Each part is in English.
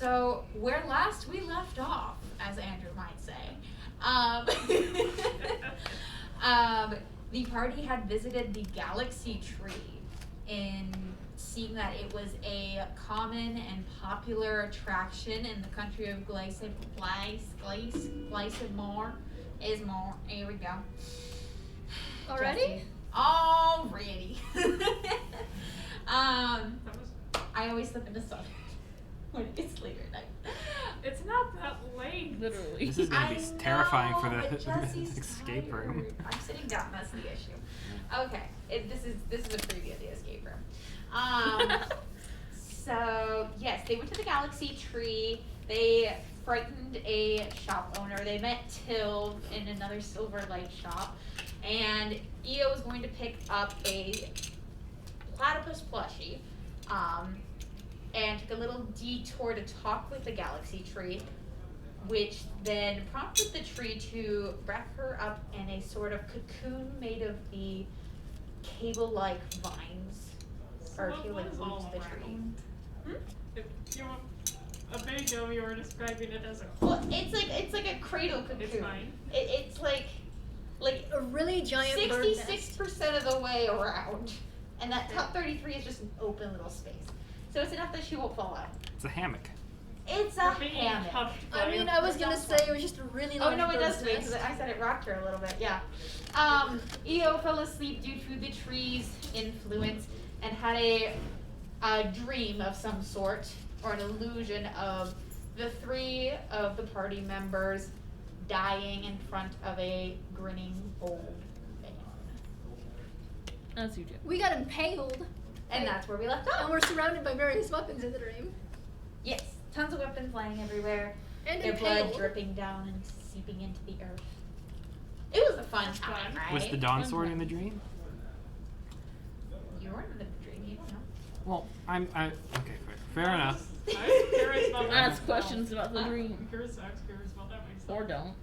So where last we left off, as Andrew might say, the party had visited the galaxy tree in seeing that it was a common and popular attraction in the country of Glycemore. Here we go. Already? Already. I always slip into stuff when it's later at night. It's not that late. Literally. This is gonna be terrifying for but the Jesse's escape tired. room. I'm sitting down. That's the issue. Okay, this is a preview of the escape room. So yes, they went to the galaxy tree. They frightened a shop owner. They met Till in another Silver Light shop, and Io was going to pick up a platypus plushie, and took a little detour to talk with the galaxy tree, which then prompted the tree to wrap her up in a sort of cocoon made of the cable-like vines, or cable-like roots of the tree. If you want a video, you were describing it as a. Well, it's like a cradle cocoon. It's fine. It's like A really giant bird nest. 66% of the way around, and that top 33 is just an open little space. So it's enough that she won't fall out. It's a hammock. It's a hammock. I mean, I was gonna say it was just a really Oh large no, it does bird's to me because nest. I said it rocked her a little bit. Yeah. Io fell asleep due to the tree's influence and had a dream of some sort, or an illusion of the three of the party members dying in front of a grinning old man. As you do. We got impaled, And that's where we left and off. we're surrounded by various weapons in the dream. Yes, tons of weapons lying everywhere. And Their impaled. blood dripping down and seeping into the earth. It was a fun time, right? Was the dawn sword in the dream? You weren't in the dream, you don't know. Well, okay, fair enough. I was curious about that. Ask myself. questions about the Huh? dream. I was curious about that myself. Or don't.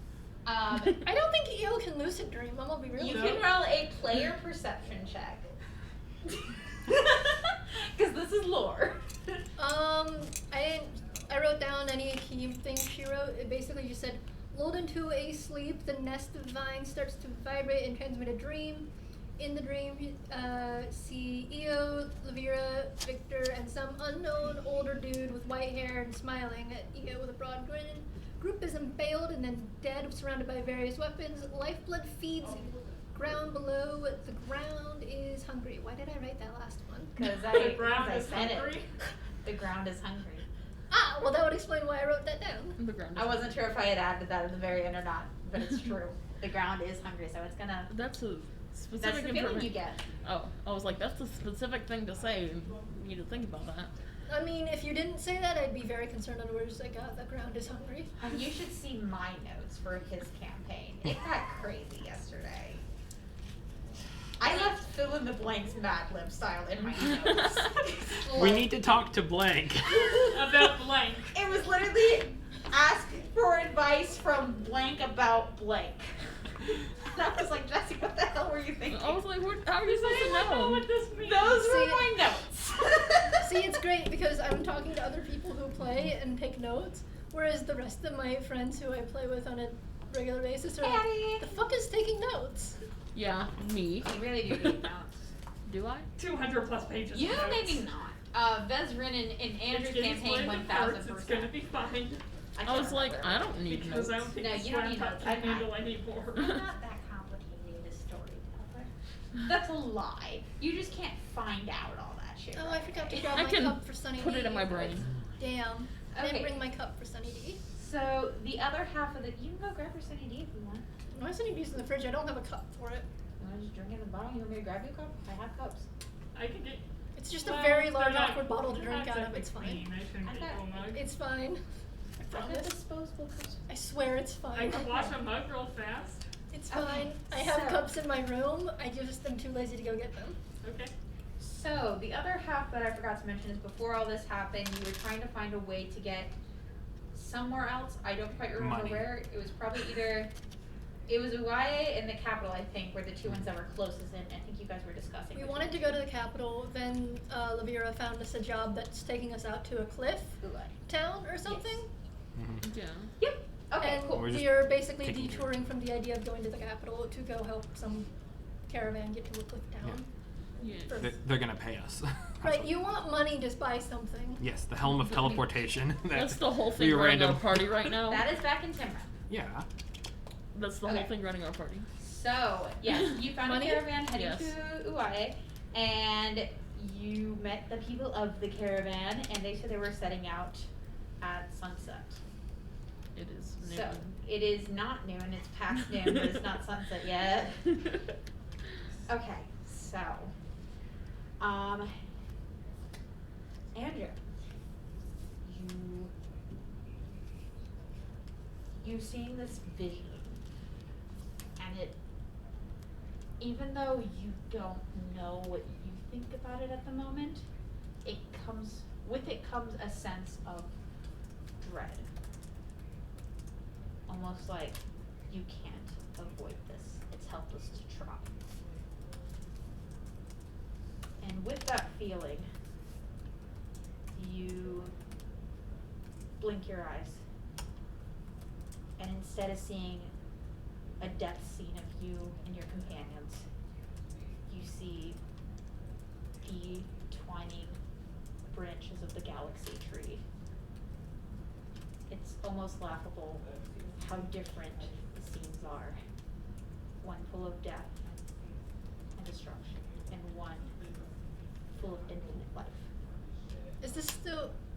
I don't think EO can lucid dream. I'm gonna be real. You with can roll a player perception check. Because this is lore. I wrote down any key things she wrote. It basically just said, lulled into a sleep, the nest of vines starts to vibrate and transmit a dream. In the dream, see Io, Lavira, Victor, and some unknown older dude with white hair and smiling at Io with a broad grin. Group is impaled and then dead, surrounded by various weapons. Lifeblood feeds ground below. The ground is hungry. Why did I write that last one? Because The ground I is said hungry. it. The ground is hungry. Ah, well that would explain why I wrote that down. The ground. I wasn't sure if I had added that at the very end or not, but it's true. The ground is hungry, so it's gonna. That's a That's specific the feeling you information. get. Oh, I was like, that's a specific thing to say. You need to think about that. I mean, if you didn't say that, I'd be very concerned. In other words, like, the ground is hungry. You should see my notes for his campaign. It got crazy yesterday. I left fill in the blanks Mad Lib style in my notes. We need to talk to Blank. About blank. It was literally ask for advice from blank about blank. And I was like, Jesse, what the hell were you thinking? I was like, how are you Does supposed to anyone know know? what this means? Those were See- my notes. See, it's great because I'm talking to other people who play and take notes, whereas the rest of my friends who I play with on a regular basis are Daddy. like, the fuck is taking notes? Yeah, me. You really do need notes. Do I? 200 plus pages. You of notes. maybe not. Vezrin in Andrew's It's getting campaign, split into parts, It's 1000%. gonna be fine. I was like, I don't need Because notes. I don't think No, this you don't need laptop notes. can handle anymore. I'm not that complicated a storyteller. That's a lie. You just can't find out all that shit. Oh, I right forgot to away. grab I my can cup for Sunny put D. it in my brain. Damn. I Okay. didn't bring my cup for Sunny D. So the other half of the, you can go grab your Sunny D if you want. My Sunny D's in the fridge. I don't have a cup for it. You want to just drink it in the bottle? You want me to grab you a cup? I have cups. I can get. It's just a Well, very they're large, not- awkward bottle to they're drink not out of. exactly It's fine. clean. I shouldn't I get thought- full mug. It's fine. I I've promise. got disposable cups. I swear it's I fine. can wash a mug real fast. It's Okay, fine. I have so- cups in my room. I just am too lazy to go get them. Okay. So the other half that I forgot to mention is before all this happened, you were trying to find a way to get somewhere else. I don't quite remember Money. where. It was probably either It was Uae and the capital, I think, were the two ones that were closest in. I think you guys were discussing. We which wanted one to go to the capital, then Lavira found us a job that's taking us out to a cliff Uae. town or something. Mhm. Yeah. Yep. Okay, And cool. We're just we are basically taking detouring from the idea of going to the capital to go help some caravan get to a cliff town. Yeah. For- They're gonna pay us. Right, you want money to buy something. Yes, the helm of teleportation. That's the whole we thing running random. our party right now. That is back in Timra. Yeah. That's the Okay. whole thing running our party. So, yes, you found Money? a caravan heading Yes. to Uae, and you met the people of the caravan, and they said they were setting out at sunset. It is noon. So, it is not noon, it's past noon, but it's not sunset yet. Okay, so, Andrew, you seeing this vision, and it, even though you don't know what you think about it at the moment, with it comes a sense of dread. Almost like you can't avoid this, it's helpless to try. And with that feeling, you blink your eyes, and instead of seeing a death scene of you and your companions, you see the twining branches of the galaxy tree. It's almost laughable how different the scenes are. One full of death and destruction, and one full of infinite life.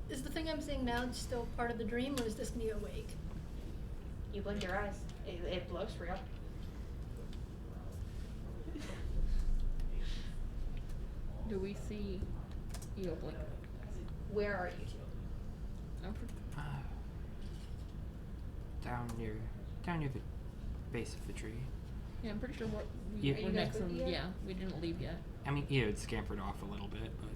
Is the thing I'm seeing now still part of the dream, or is this me awake? You blink your eyes, it looks real. Do we see Eo blink? Where are you two? I'm pretty Down near the base of the tree. Yeah, I'm pretty sure what Yeah. Are we're you guys next with in, Eo? yeah, we didn't leave yet. I mean, Eo had scampered off a little bit, but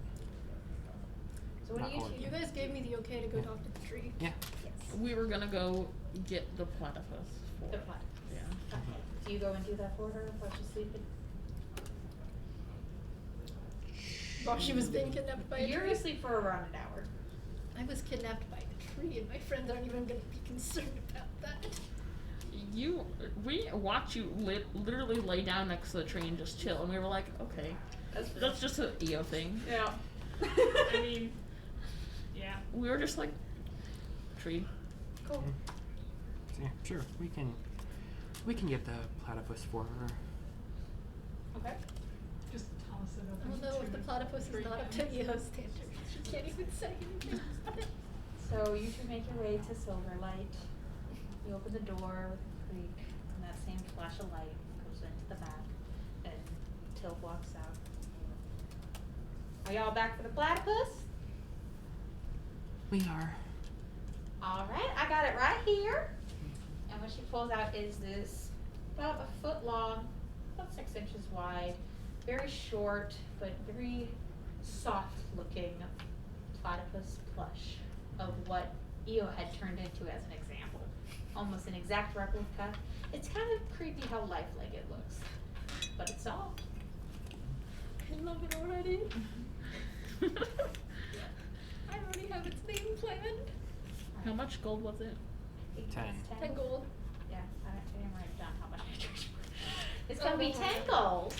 So what Not do you all of two You do? guys gave me the okay to go talk to the tree. yeah. Yes. We were gonna go get the platypus for The plan. Yeah. Okay. Do you go and do that for her while she's sleeping? While she was being kidnapped by a You're tree. asleep for around an hour. I was kidnapped by a tree, and my friends aren't even gonna be concerned about that. We watched you literally lay down next to the tree and just chill, and we were like, okay, that's just an EO thing. Yeah. I mean, yeah. We were just like, tree. Cool. So, yeah, sure. We can get the platypus for her. Okay. Just toss it I over. don't know if the platypus is not up to Eo's standards. She can't even say anything about it. So you two make your way to Silverlight. You open the door with a creak, and that same flash of light goes into the back, and Tilp walks out. Are y'all back for the platypus? We are. Alright, I got it right here. And what she pulls out is this about a foot long, about 6 inches wide, very short, but very soft looking platypus plush of what Eo had turned into as an example. Almost an exact replica. It's kind of creepy how lifelike it looks, but it's soft. I love it already. I already have its name planned. How much gold was it? 10. 10 gold. Yeah, I didn't write down how much I charged for it. It's gonna be Oh. 10 gold.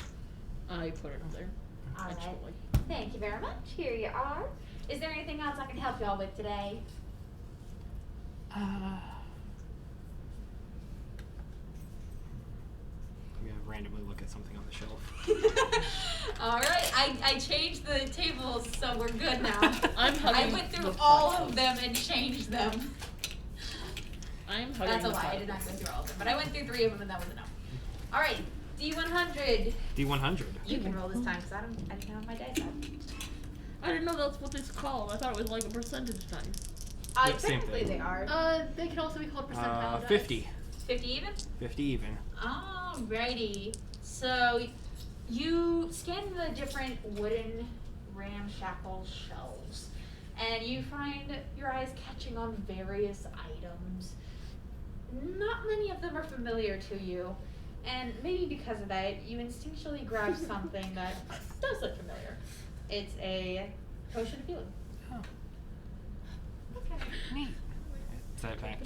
I put it there. Alright. Actually. Thank you very much. Here you are. Is there anything else I can help y'all with today? I'm gonna randomly look at something on the shelf. Alright, I changed the tables so we're good now. I'm I hugging went through the all platypus. of them and changed them. I'm hugging That's a the lie, I did not go platypus. through all of them, but I went through 3 of them and that was enough. Alright, D100. D100. You can roll this time because I didn't have my dice out. I didn't know that's what it's called. I thought it was like a percentage dice. Yeah, same Technically thing. they are. They can also be called percentile dice. 50. 50 even? 50 even. Alrighty. So you scan the different wooden ramshackle shelves, and you find your eyes catching on various items. not many of them are familiar to you. And maybe because of that, you instinctually grab something that does look familiar. It's a potion of healing. Oh, Okay. neat. Set it back.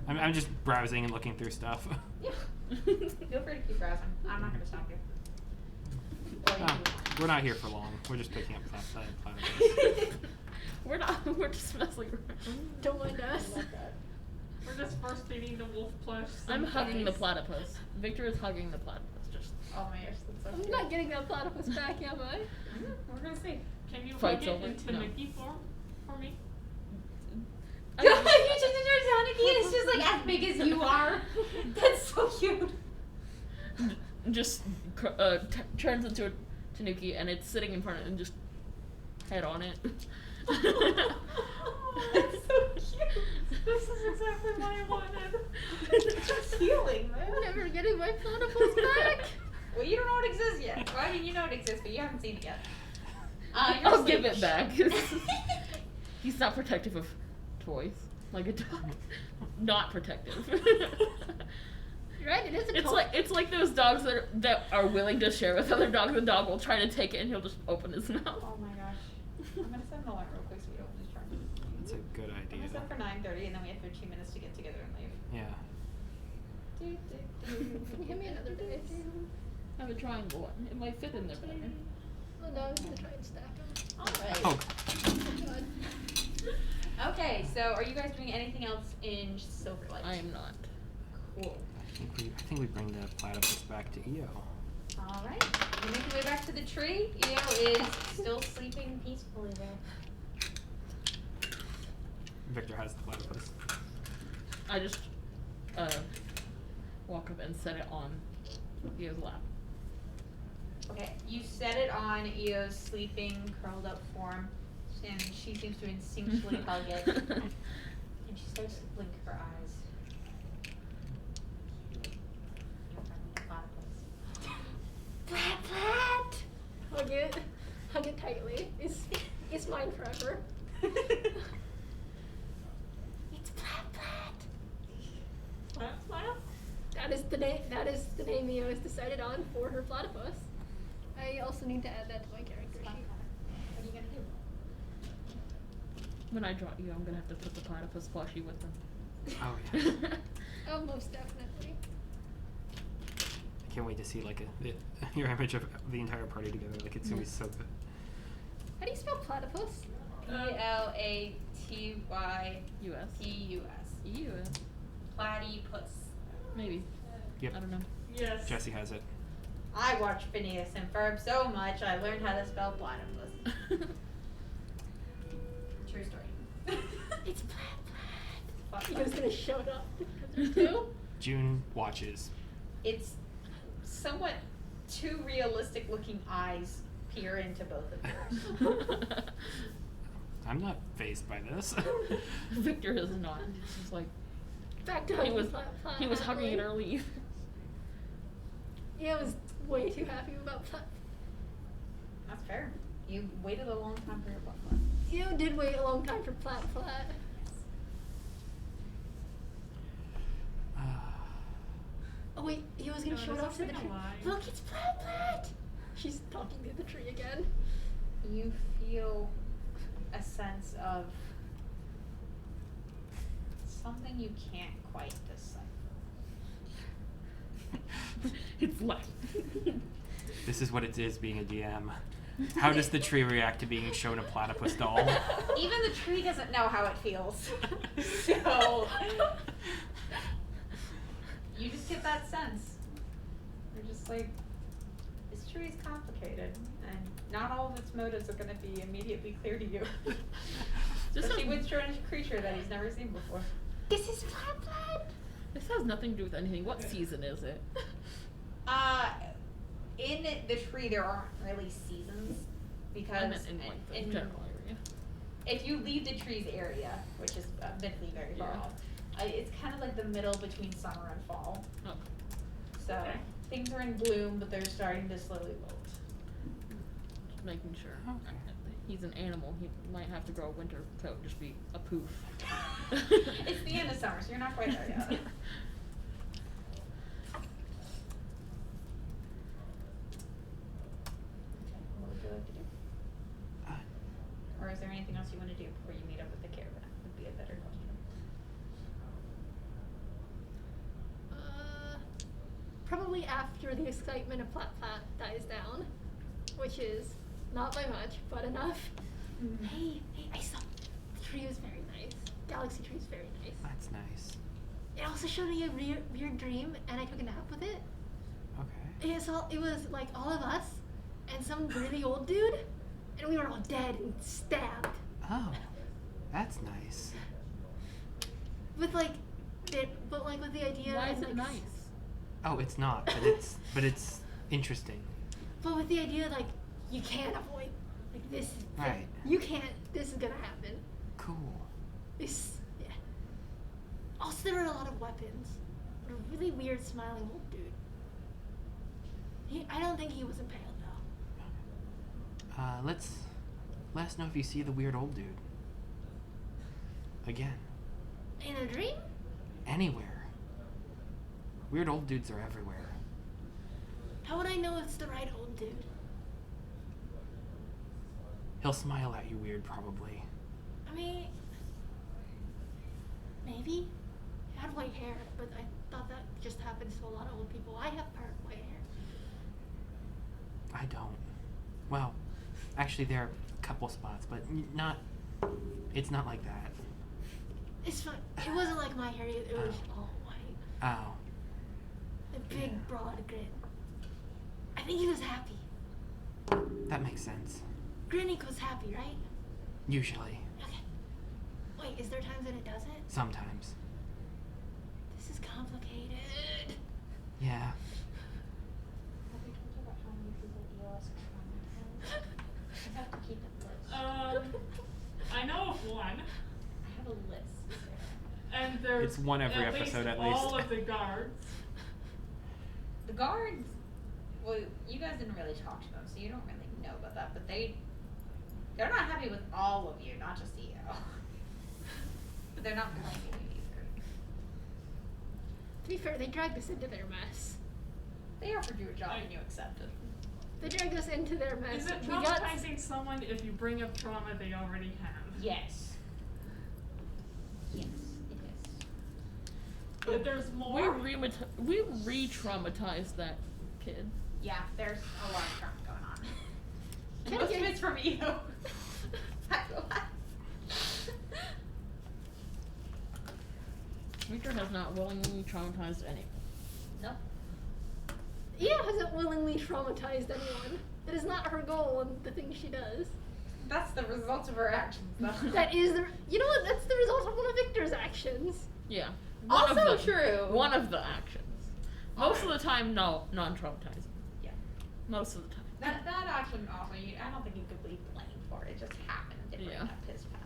I'm just browsing and looking through stuff. Yeah. Feel free to keep browsing. I'm not going to stop you. Or you Oh, can move we're not here for long. We're just picking up platypus. on. We're just messing around. Don't mind us. I love that. We're just first eating the wolf flesh. I'm hugging the sometimes. platypus. Victor is hugging the platypus. Just Oh my gosh, that's so I'm cute. not getting that platypus back, am I? We're going to see. Can you Fights hug it over? into No. Nikki for me? You just turned Tanuki and it's just like as big as you are. That's so cute. just turns into a tanuki and it's sitting in front of it and just head on it. That's so cute. This is exactly what I wanted. It's healing, man. I'm never getting my platypus back. Well, you don't know it exists yet. Well, I mean, you know it exists, but you haven't seen it yet. You're I'll give asleep. it back. He's not protective of toys like a dog. Not protective. You're right, it is a toy. It's like those dogs that are willing to share with other dogs. The dog will try to take it and he'll just open his mouth. Oh my gosh. I'm gonna set an alarm real quick so we don't lose track. That's a good I'm idea. gonna set for 9:30 and then we have 15 minutes to get together and leave. Yeah. Can you hand me another dice? I have a triangle one. It might fit in there better. Oh no, I was gonna try and stack them. Alright. Oh, Oh god. Okay, so are you guys doing anything else in Silverlight? I am not. Cool. I think we bring the platypus back to EO. Alright. You make your way back to the tree. Eo is still sleeping peacefully there. Victor has the platypus. I just walk up and set it on Eo's lap. Okay, you set it on Eo's sleeping, curled up form, and she seems to instinctually hug it. And she starts to blink her eyes. Your friendly platypus. Hug it tightly. It's mine forever. It's Plat Plat. What? That is the name Eo has decided on for her platypus. I also need to add that to my character What sheet. are you gonna do? When I draw Eo, I'm gonna have to put the platypus plushie with them. Oh yeah. Oh, most definitely. I can't wait to see like your image of the entire party together. Like it's gonna be so good. How do you spell platypus? Platypus. U.S. EU. Platypus. Maybe. Yep. I don't know. Yes. Jesse has it. I watched Phineas and Ferb so much, I learned how to spell platypus. True story. It's Plat Fuck. Eo's gonna show it up. Too? June watches. It's somewhat too realistic looking eyes peer into both of yours. I'm not phased by this. Victor is not. He's like Back to he hugging was Plat he was hugging it happily. early. Eo was way too happy about Plat. That's fair. You waited a long time for your butt plug. Eo did wait a long time for Plat. Oh wait, he was gonna No, show it this off to the isn't a tree. lie. Look, it's Plat. She's talking to the tree again. You feel a sense of something you can't quite decipher. It's left. This is what it is being a DM. How does the tree react to being shown a platypus doll? Even the tree doesn't know how it feels. So you just get that sense. You're just like, this tree is complicated, and not all of its motives are going to be immediately clear to you. This Especially has- with strange creature that he's never seen before. This is Plat. This has nothing to do with anything. What season is it? In the tree there aren't really seasons because I meant in like the general area. if you leave the tree's area, which is admittedly very far Yeah. off, it's kind of like the middle between summer and fall. Oh. So Okay. things are in bloom, but they're starting to slowly wilt. Just making sure. Okay. he's an animal. He might have to grow a winter coat and just be a poof. It's the end of summer, so you're not quite there yet. What would you like to do? Or is there anything else you want to do before you meet up with the caravan? Would be a better question. Probably after the excitement of Plat Plat dies down, which is not by much, but enough. Mm-hmm. Hey, I saw the tree was very nice. Galaxy tree is very nice. That's nice. It also showed me a weird dream, and I took a nap with it. Okay. It was like all of us and some really old dude, and we were all dead and stabbed. Oh, that's nice. With like with the idea. Why and, is it like, nice? Oh, it's not, but it's interesting. But with the idea like you can't avoid like this. Right. You can't. This is gonna happen. Cool. This. Yeah. Also, there were a lot of weapons. But a really weird smiling old dude. I don't think he was impaled though. Let us know if you see the weird old dude. Again. In a dream? Anywhere. Weird old dudes are everywhere. How would I know it's the right old dude? He'll smile at you weird, probably. I mean, maybe. He had white hair, but I thought that just happens to a lot of old people. I have part white hair. I don't. Well, actually, there are a couple spots, but it's not like that. It's fine. It wasn't like my hair. It was all white. Oh. A big, broad grin. I think he was happy. That makes sense. Grin equals happy, right? Usually. Okay. Wait, is there times when it doesn't? Sometimes. This is complicated. Yeah. Have we told you about how many people EOS traumatized? I have to keep a list. I know of one, I have a list. and there's It's one every at episode, least at least. all of the guards. The guards, well, you guys didn't really talk to them, so you don't really know about that, but they're not happy with all of you, not just EO. But they're not blaming you either. To be fair, they dragged us into their mess. They offered you a job and you accepted. They dragged us into their mess. Is it We got traumatizing someone if you bring up trauma they already have? Yes. Yes, it is. But there's We more. we re-traumatized that kid. Yeah, there's a lot of trauma going on. And Can I most of get- it's from EO. Winter has not willingly traumatized anyone. Nope. Io hasn't willingly traumatized anyone. That is not her goal and the thing she does. That's the result of her actions, though. That is you know what? That's the result of one of Victor's actions. Yeah. Also true. One of the actions. Most of the time, no, non-traumatizing. Yeah. Most of the time. That action also, I don't think you could be blamed for it. It just happened to bring Yeah. up his past.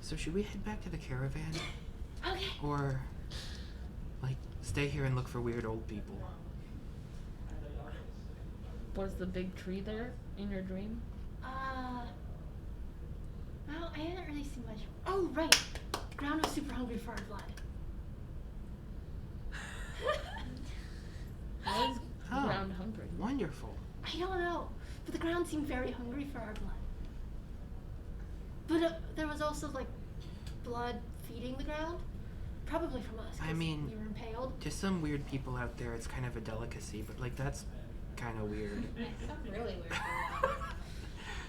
So should we head back to the caravan? Okay. Or, like, stay here and look for weird old people? Was the big tree there in your dream? Well, I haven't really seen much. Oh, right. The ground was super hungry for our blood. Why is Oh. ground hungry? Wonderful. I don't know, but the ground seemed very hungry for our blood. But there was also like blood feeding the ground, probably from us. I 'cause mean, you were impaled. To some weird people out there, it's kind of a delicacy, but, like, that's kind of weird. Some really weird.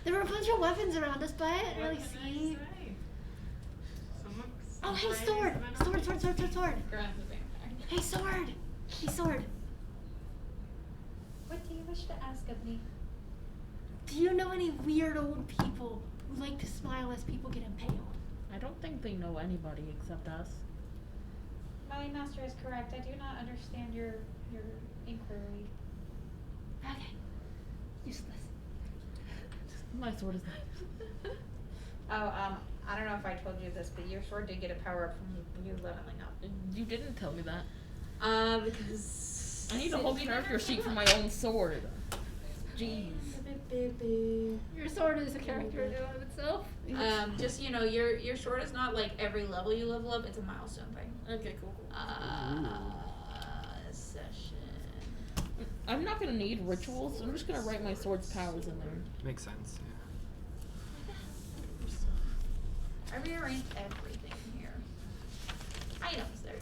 There were a bunch of weapons around us, but I didn't What really can I see. say? Oh, hey, Somebody's sword! been Sword! on- Sword! Sword! Sword! Sword! Ground's a vampire. Hey, sword! Hey, sword! What do you wish to ask of me? Do you know any weird old people who like to smile as people get impaled? I don't think they know anybody except us. My master is correct. I do not understand your inquiry. Okay. Useless. My sword is nice. Oh, I don't know if I told you this, but your sword did get a power up from you leveling up. You didn't tell me that. Because I need a whole character sheet for my own sword. Jeez. The big Your sword is a character in and of itself. Just your sword is not like every level you level up. It's a milestone thing. Okay, cool. Session. I'm not gonna need rituals. I'm just gonna write my sword's powers in there. Makes sense. I rearranged everything here. Items, there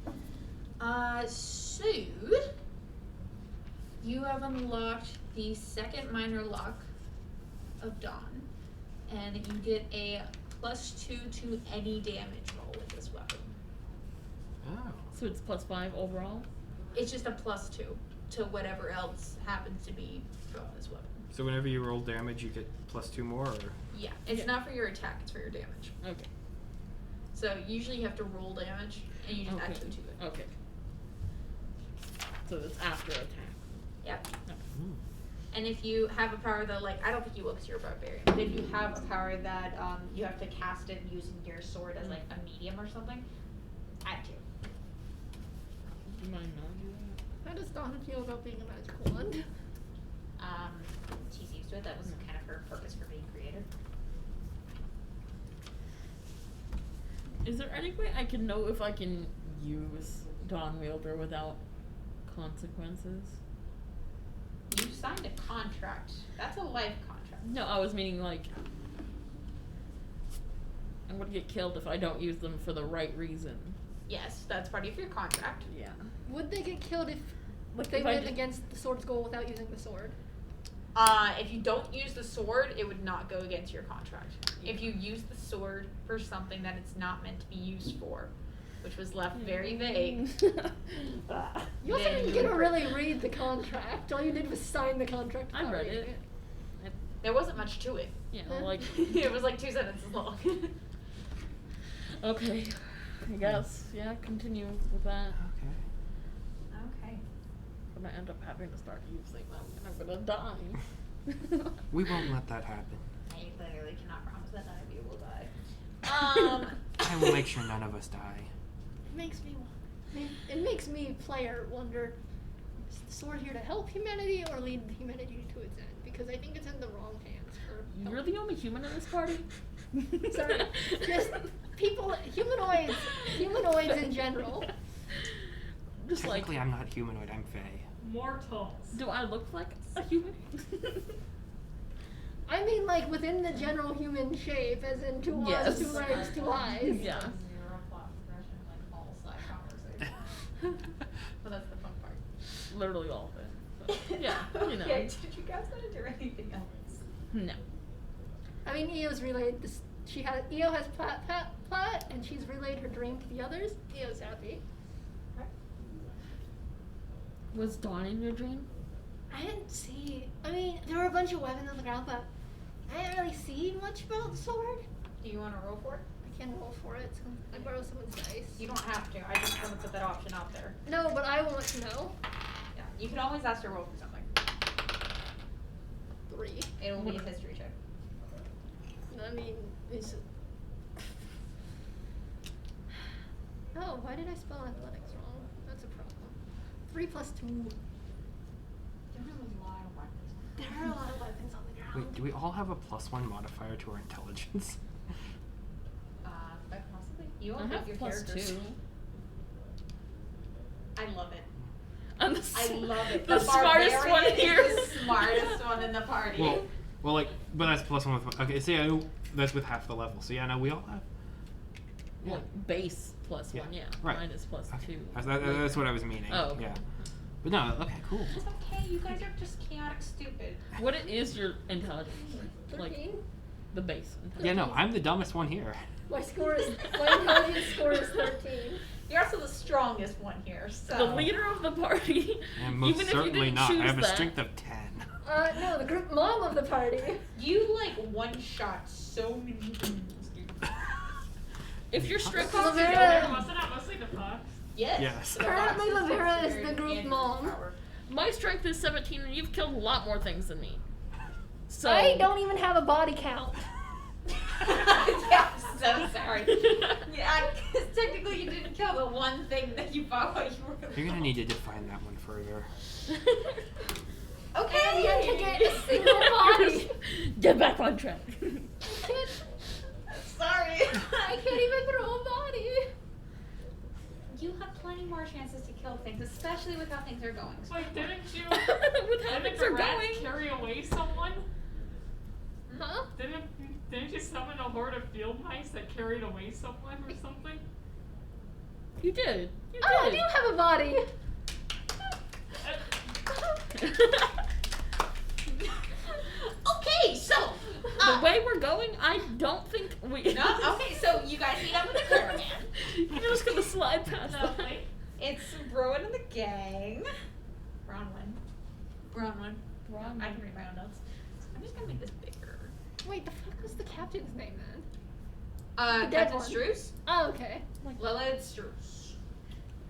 we go. So you have unlocked the second minor lock of Dawn, and you get a +2 to any damage roll with this weapon. Oh. So it's +5 overall. It's just a +2 to whatever else happens to be from this weapon. So whenever you roll damage, you get +2 more, or? Yeah, it's Okay. not for your attack, it's for your damage. Okay. So usually you have to roll damage, and you just add 2 to it. Okay. So it's after attack. Yep. Mm. And if you have a power that, like, I don't think you will because you're a barbarian, but if you have a power that you have to cast it using your sword as, like, a medium or something, add 2. Do you mind not doing How does Dawn feel about being a magical wand? She's used to it. That was kind of her purpose for being created. that? Is there any way I can know if I can use Dawn Wielder without consequences? You signed a contract. That's a life contract. No, I was meaning like I'm gonna get killed if I don't use them for the right reason. Yes, that's part of your contract. Yeah. Would they get killed if Like they if I went did- against the sword's goal without using the sword? If you don't use the sword, it would not go against your contract. If you use the sword for something that it's not meant to be used for, which was left very vague. Ah. You also Then didn't you get to would- really read the contract. All you did was sign the contract. I without read reading it. There wasn't much to it. Yeah, like It was like 2 sentences long. okay. I guess. Yeah, continue with that. Okay. Okay. I'm gonna end up having to start using them and I'm gonna die. We won't let that happen. I literally cannot promise that none of you will die. I will make sure none of us die. It makes me, player, wonder: is the sword here to help humanity or lead humanity to its end? Because I think it's in the wrong hands for. You're the only human in this party? Sorry, just people, humanoids in general. Just like, Technically, I'm not humanoid. I'm Fae. Mortals. do I look like a human? I mean, like within the general human shape, as in 2 arms, Yes. 2 legs, 2 eyes. Yeah. Zero plot progression, like all side conversation. But that's the fun part. Literally all of it. So, yeah, you know. Okay, did you guys want to do anything else? No. I mean, Eo's relayed this. Eo has plot, and she's relayed her dream to the others. Eo's happy. Was Dawn in your dream? I didn't see. I mean, there were a bunch of weapons on the ground, but I didn't really see much about the sword. Do you want to roll for it? I can roll for it. So I borrow someone's dice. You don't have to. I just want to put that option out there. No, but I want to know. Yeah, you can always ask to roll for something. 3. It will be a history check. I mean, is it? Oh, why did I spell athletics wrong? That's a problem. 3 plus 2. There are a lot of weapons. There are a lot of weapons on the ground. Wait, do we all have a +1 modifier to our intelligence? But possibly. You all I have your plus characters. 2. I love it. I'm the I love it. The smartest barbarian one is here. the smartest one in the party. Well, like, but that's +1 with. Okay, so yeah, that's with half the level. So yeah, no, we all have. Yeah. Well, base plus Yeah, 1, yeah. right. Mine is plus Okay. 2. That's what I was meaning. Oh, okay. Yeah. But no, okay, cool. It's okay. You guys are just chaotic stupid. What is your intelligence? 13? Like, the base intelligence. Yeah, no, I'm the dumbest one here. My intelligence score is 13. You're also the strongest one here. So The leader of the party. And most even if certainly you didn't not. choose I have a that, strength of 10. No, the group mom of the party. You like one shot so many things, dude. If your strength Well, is there- together, Wasn't that mostly the fox? Yes. Yes. The Currently, box Lavera is very the group in mom. power. my strength is 17 and you've killed a lot more things than me. So I don't even have a body count. Yeah, I'm so sorry. Yeah, because technically you didn't kill the one thing that you fought while you were. You're gonna need to define that one further. Okay. And we have to get a single body. Get back on track. Sorry. I can't even throw a body. You have plenty more chances to kill things, especially with how things are going. Wait, didn't you? With how Didn't things the are rats going. carry away someone? Huh? Didn't you summon a horde of field mice that carried away someone or something? You did. You Oh, I did. do have a body. Okay, so The way we're going, I don't think we. no, okay, so you guys meet up with the caravan. You're just gonna slide past that. Lovely. It's Rowan and the gang. Bronwyn. Bronwyn. Bronwyn. I can read my own notes. I'm just gonna make this bigger. Wait, the fuck was the captain's name then? The dead Captain one. Struce. Oh, okay. Lilith Struce.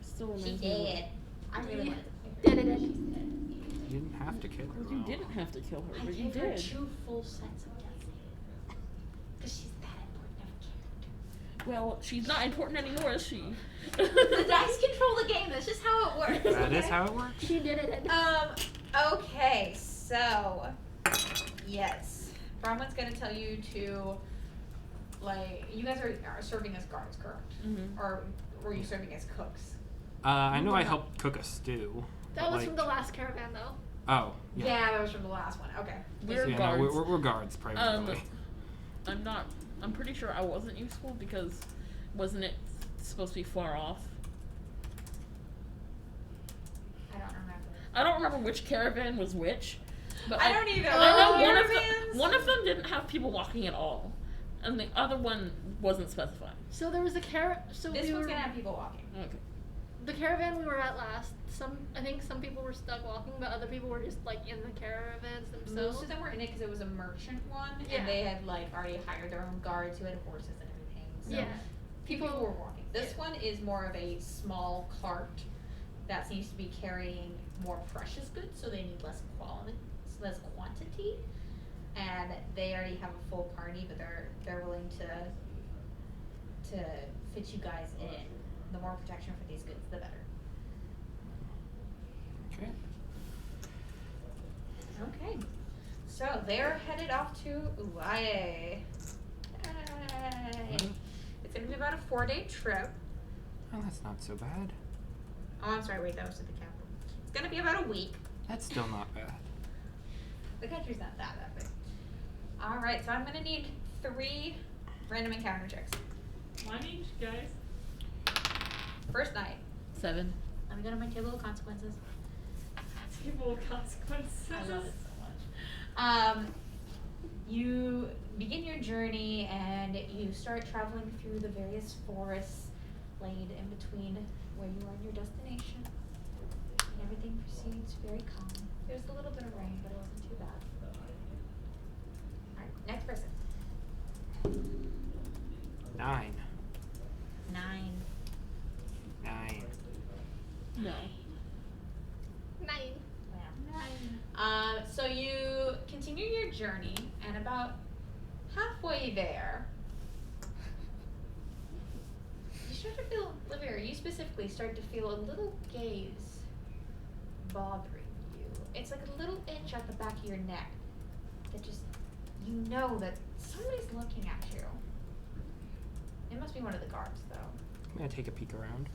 Still She reminds me. dead. I really wanted to Dead, kill her. dead. You didn't have to kill her. You though. didn't have to kill her, I but you gave her did. 2 full sets of death. Because she's that important of a character. Well, she's not important anymore, is she? The dice control the game. That's just how it works. That is okay? how it works. She did it. Okay, so yes, Bronwyn's gonna tell you to, like, you guys are serving as guards, correct? Mhm. Or were you serving as cooks? I know I helped cook a stew. That but, was like, from the last caravan, though. Oh, yeah. That was from the last one. Okay. We're So, yeah, guards. No, we're guards primarily. I'm pretty sure I wasn't useful because wasn't it supposed to be far off? I don't remember. I don't remember which caravan was which. But I don't either. I know Caravans? one of them didn't have people walking at all, and the other one wasn't specified. So there was a So This we one's were gonna have people walking. Okay. the caravan we were at last. I think some people were stuck walking, but other people were just like in the caravans themselves. Most of them were in it because it was a merchant one, Yeah. and they had like already hired their own guards who had horses and everything. So Yeah. people were walking. This Yeah. one is more of a small cart that seems to be carrying more precious goods, so they need less quantity, and they already have a full party, but they're willing to fit you guys in. The more protection for these goods, the better. Okay. Okay, so they're headed off to Uaye. Mhm. It's gonna be about a 4-day trip. Oh, that's not so bad. Oh, I'm sorry, wait, that was to the capital. It's gonna be about a week. That's still not bad. The country's not that big. Alright, so I'm gonna need 3 random encounter checks. One each, guys. First night, 7. let me go to my table of consequences. Table of consequences. I love it so much. You begin your journey and you start traveling through the various forests laid in between where you are and your destination. And everything proceeds very calm. There's a little bit of rain, but it wasn't too bad. Alright, next person. 9. 9. 9. No. 9. So you continue your journey, and about halfway there, you start to feel, Olivia, you specifically start to feel a little gaze bothering you. It's like a little itch at the back of your neck that just, you know that somebody's looking at you. It must be one of the guards, though. I'm gonna take a peek around.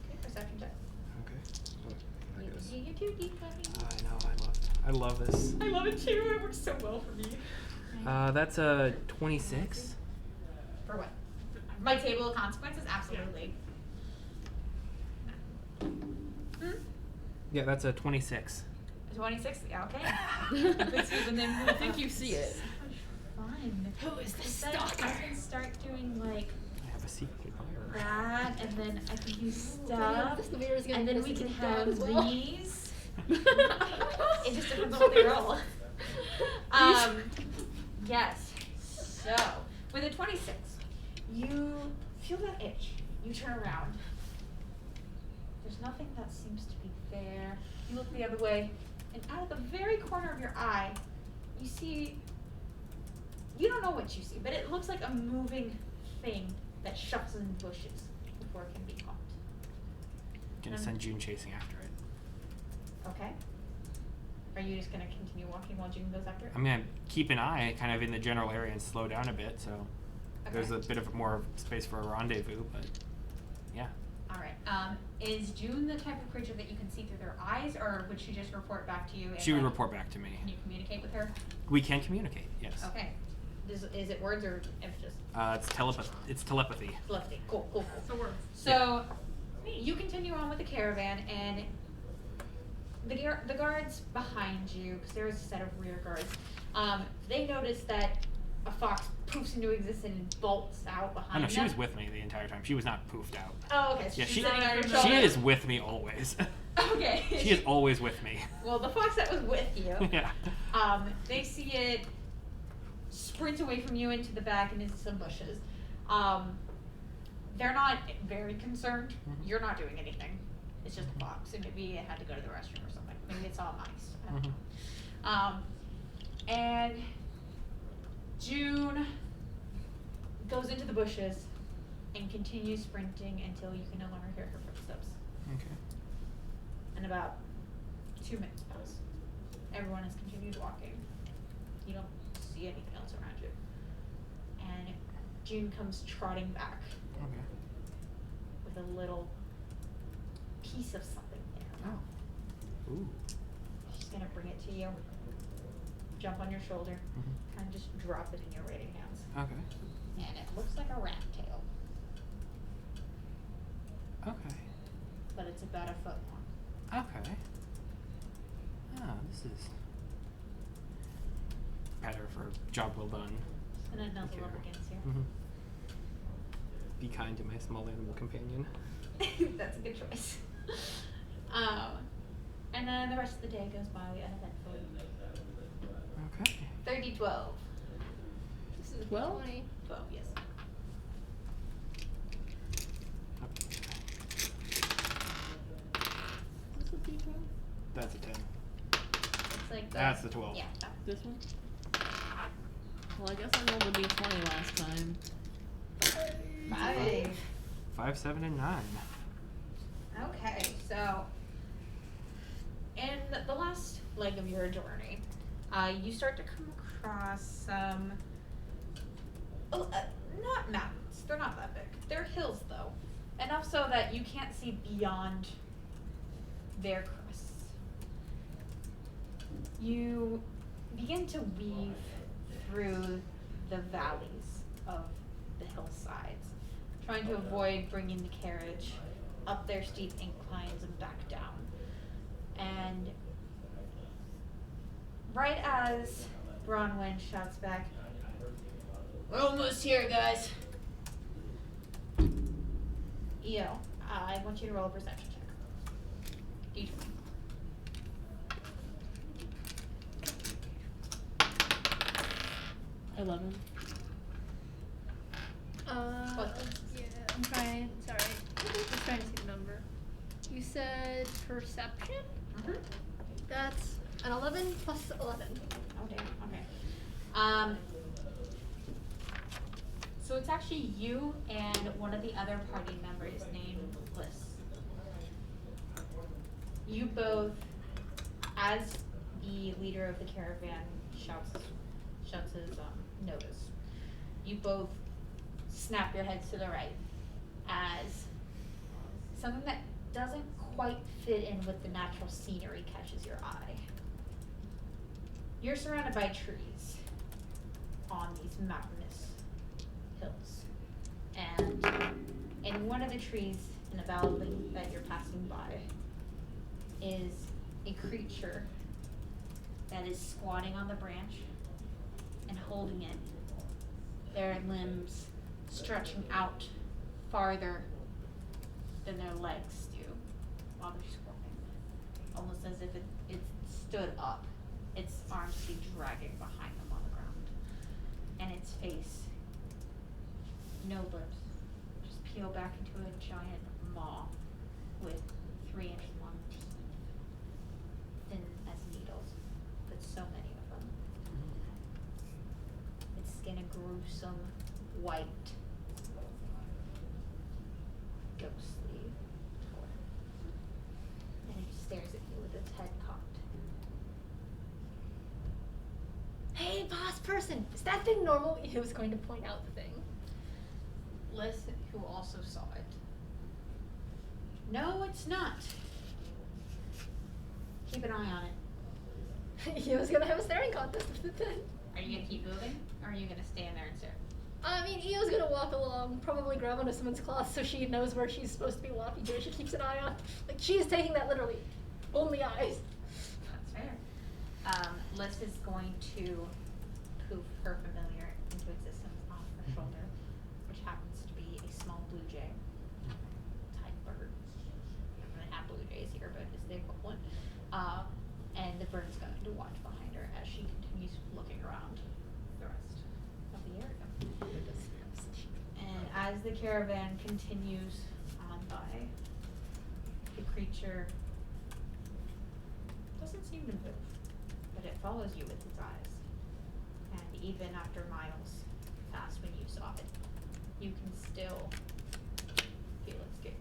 Okay, perception check. Okay. Oh, there it goes. You're too deep, buddy. I know. I love this. I love it too. It works so well for me. That's a 26. For what? My table of consequences? Absolutely. Yeah, that's a 26. 26? Yeah, okay. I think you see it. Fun. Who is the Then I stalker? can start doing like I have a secret admirer. that, and then I can use Damn, stuff, this Lemire is gonna and then miss we can his dog have as well. these. It just depends on what they roll. Yes. So, with a 26, you feel that itch. You turn around. There's nothing that seems to be there. You look the other way, and out of the very corner of your eye, you see. You don't know what you see, but it looks like a moving thing that shuffles in bushes before it can be caught. Gonna send June chasing after it. Okay. Are you just gonna continue walking while June goes after it? I'm gonna keep an eye kind of in the general area and slow down a bit, so there's a bit of more space for a rendezvous, but yeah. Alright. Is June the type of creature that you can see through their eyes, or would she just report back to you? And, She would like, report back to me. Can you communicate with her? We can communicate, yes. Okay. Is it words or just It's telepathy. telepathy? Cool, cool, cool. So we're So, you continue on with the caravan, and the guards behind you, because there is a set of rear guards, they notice that a fox poofs into existence and bolts out behind Oh no, them. she was with me the entire time. She was not poofed out. Oh, okay. So Yeah, she's she sitting on your she shoulder. is with me always. Okay. She is always with me. Well, the fox that was with you, Yeah. they see it sprint away from you into the back and into some bushes. They're not very concerned. Mhm. You're not doing anything. It's just a fox, and maybe it had to go to the restroom or something. Maybe it saw mice. I don't know. And June goes into the bushes and continues sprinting until you can no longer hear her footsteps. Okay. And about 2 minutes pass. Everyone has continued walking. You don't see anything else around you. And June comes trotting back Okay. with a little piece of something there. Oh. Ooh. She's gonna bring it to you. Jump on your shoulder. Mhm. Kind of just drop it in your waiting hands. Okay. And it looks like a rat tail, Okay. but it's about a foot long. Okay. Ah, this is better for job well done. Just gonna nuzzle up Okay. against you. Mhm. Be kind to my small animal companion. That's a good choice. And then the rest of the day goes by uneventfully. Okay. 30-12. This is a 12? 20. 12, yes. What's the D12? That's a 10. It's like That's the 12. Yeah. That. This one? Well, I guess I rolled a D20 last time. 5. 5, 7, and 9. Okay, so in the last leg of your journey, you start to come across some, not mountains. They're not that big. They're hills, though, enough so that you can't see beyond their crests. You begin to weave through the valleys of the hillsides, trying to avoid bringing the carriage up their steep inclines and back down. And right as Bronwyn shouts back, "We're almost here, guys." EO, I want you to roll a perception check. D20. I 11. What? Yeah, I'm trying. Sorry. I'm trying to see the number. You said perception? Mm-hmm. That's an 11 plus 11. Oh damn. Okay. So it's actually you and one of the other party members named Bliss. You both, as the leader of the caravan shouts his notice, you both snap your heads to the right as something that doesn't quite fit in with the natural scenery catches your eye. You're surrounded by trees on these mountainous hills. And in one of the trees in the valley that you're passing by is a creature that is squatting on the branch and holding it. Their limbs stretching out farther than their legs do while they're squatting. Almost as if it stood up, its arms be dragging behind them on the ground. And its face, no lips, just peel back into a giant maw with 3-inch long teeth, thin as needles, but so many of them. Its skin a gruesome white, ghostly color. And it stares at you with its head cocked. person. Is that thing normal? He was going to point out the thing. Liz, who also saw it. No, it's not. Keep an eye on it. He was gonna have a staring contest with it then. Are you gonna keep moving, or are you gonna stand there and stare? I mean, Io's gonna walk along, probably grab onto someone's cloth so she knows where she's supposed to be walking to. She keeps an eye on. Like, she is taking that literally. Only eyes. That's fair. Liz is going to poof her familiar into existence off her shoulder, which happens to be a small blue jay type bird. We don't really have blue jays here, but it's the equivalent. And the bird is going to watch behind her as she continues looking around the rest of the area. And as the caravan continues on by, the creature doesn't seem to move, but it follows you with its eyes. And even after miles past when you saw it, you can still feel its gaze.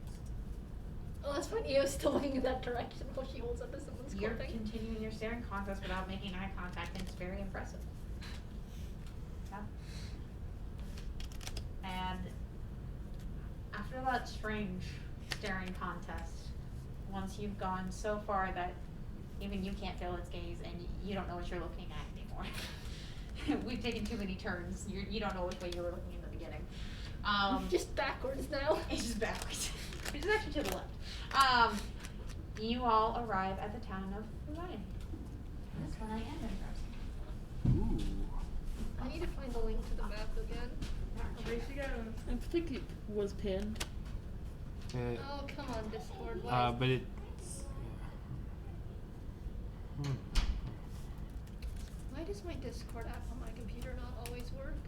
Oh, that's fine. Io's still looking in that direction while she holds up to someone's You're clothing. continuing your staring contest without making eye contact, and it's very impressive. Yeah. And after that strange staring contest, once you've gone so far that even you can't feel its gaze and you don't know what you're looking at anymore. We've taken too many turns. You don't know which way you were looking in the beginning. Just backwards now. It's just backwards. Which is actually to the left. You all arrive at the town of Ryan. That's when I am in person. Ooh. I need to find the link to the map again. Away she goes. I think it was pinned. Oh, come on, Discord. Why But it. why does my Discord app on my computer not always work?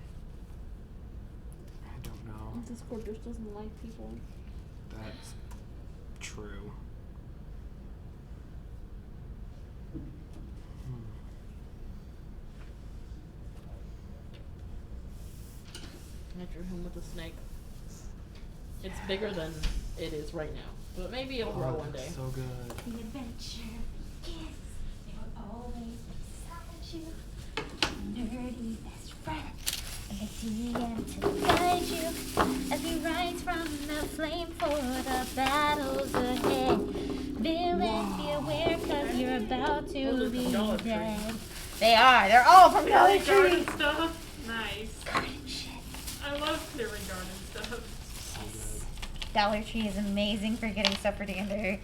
I don't know. Discord just doesn't like people. That's true. I drew him with a snake. It's bigger than it is right now, but maybe it'll grow one day. So good. The adventure begins. They will always beside you. Nerdy best friend. And the DM to guide you as we rise from the flame for the battles ahead. Villain, be aware, cause you're about Those to are be from Dollar Tree. dead. They are. They're all from Dollar Tree. Garden stuff. Nice. Garden shit. I love clearing garden stuff. So good. Dollar Tree is amazing for getting stuff for Danbury,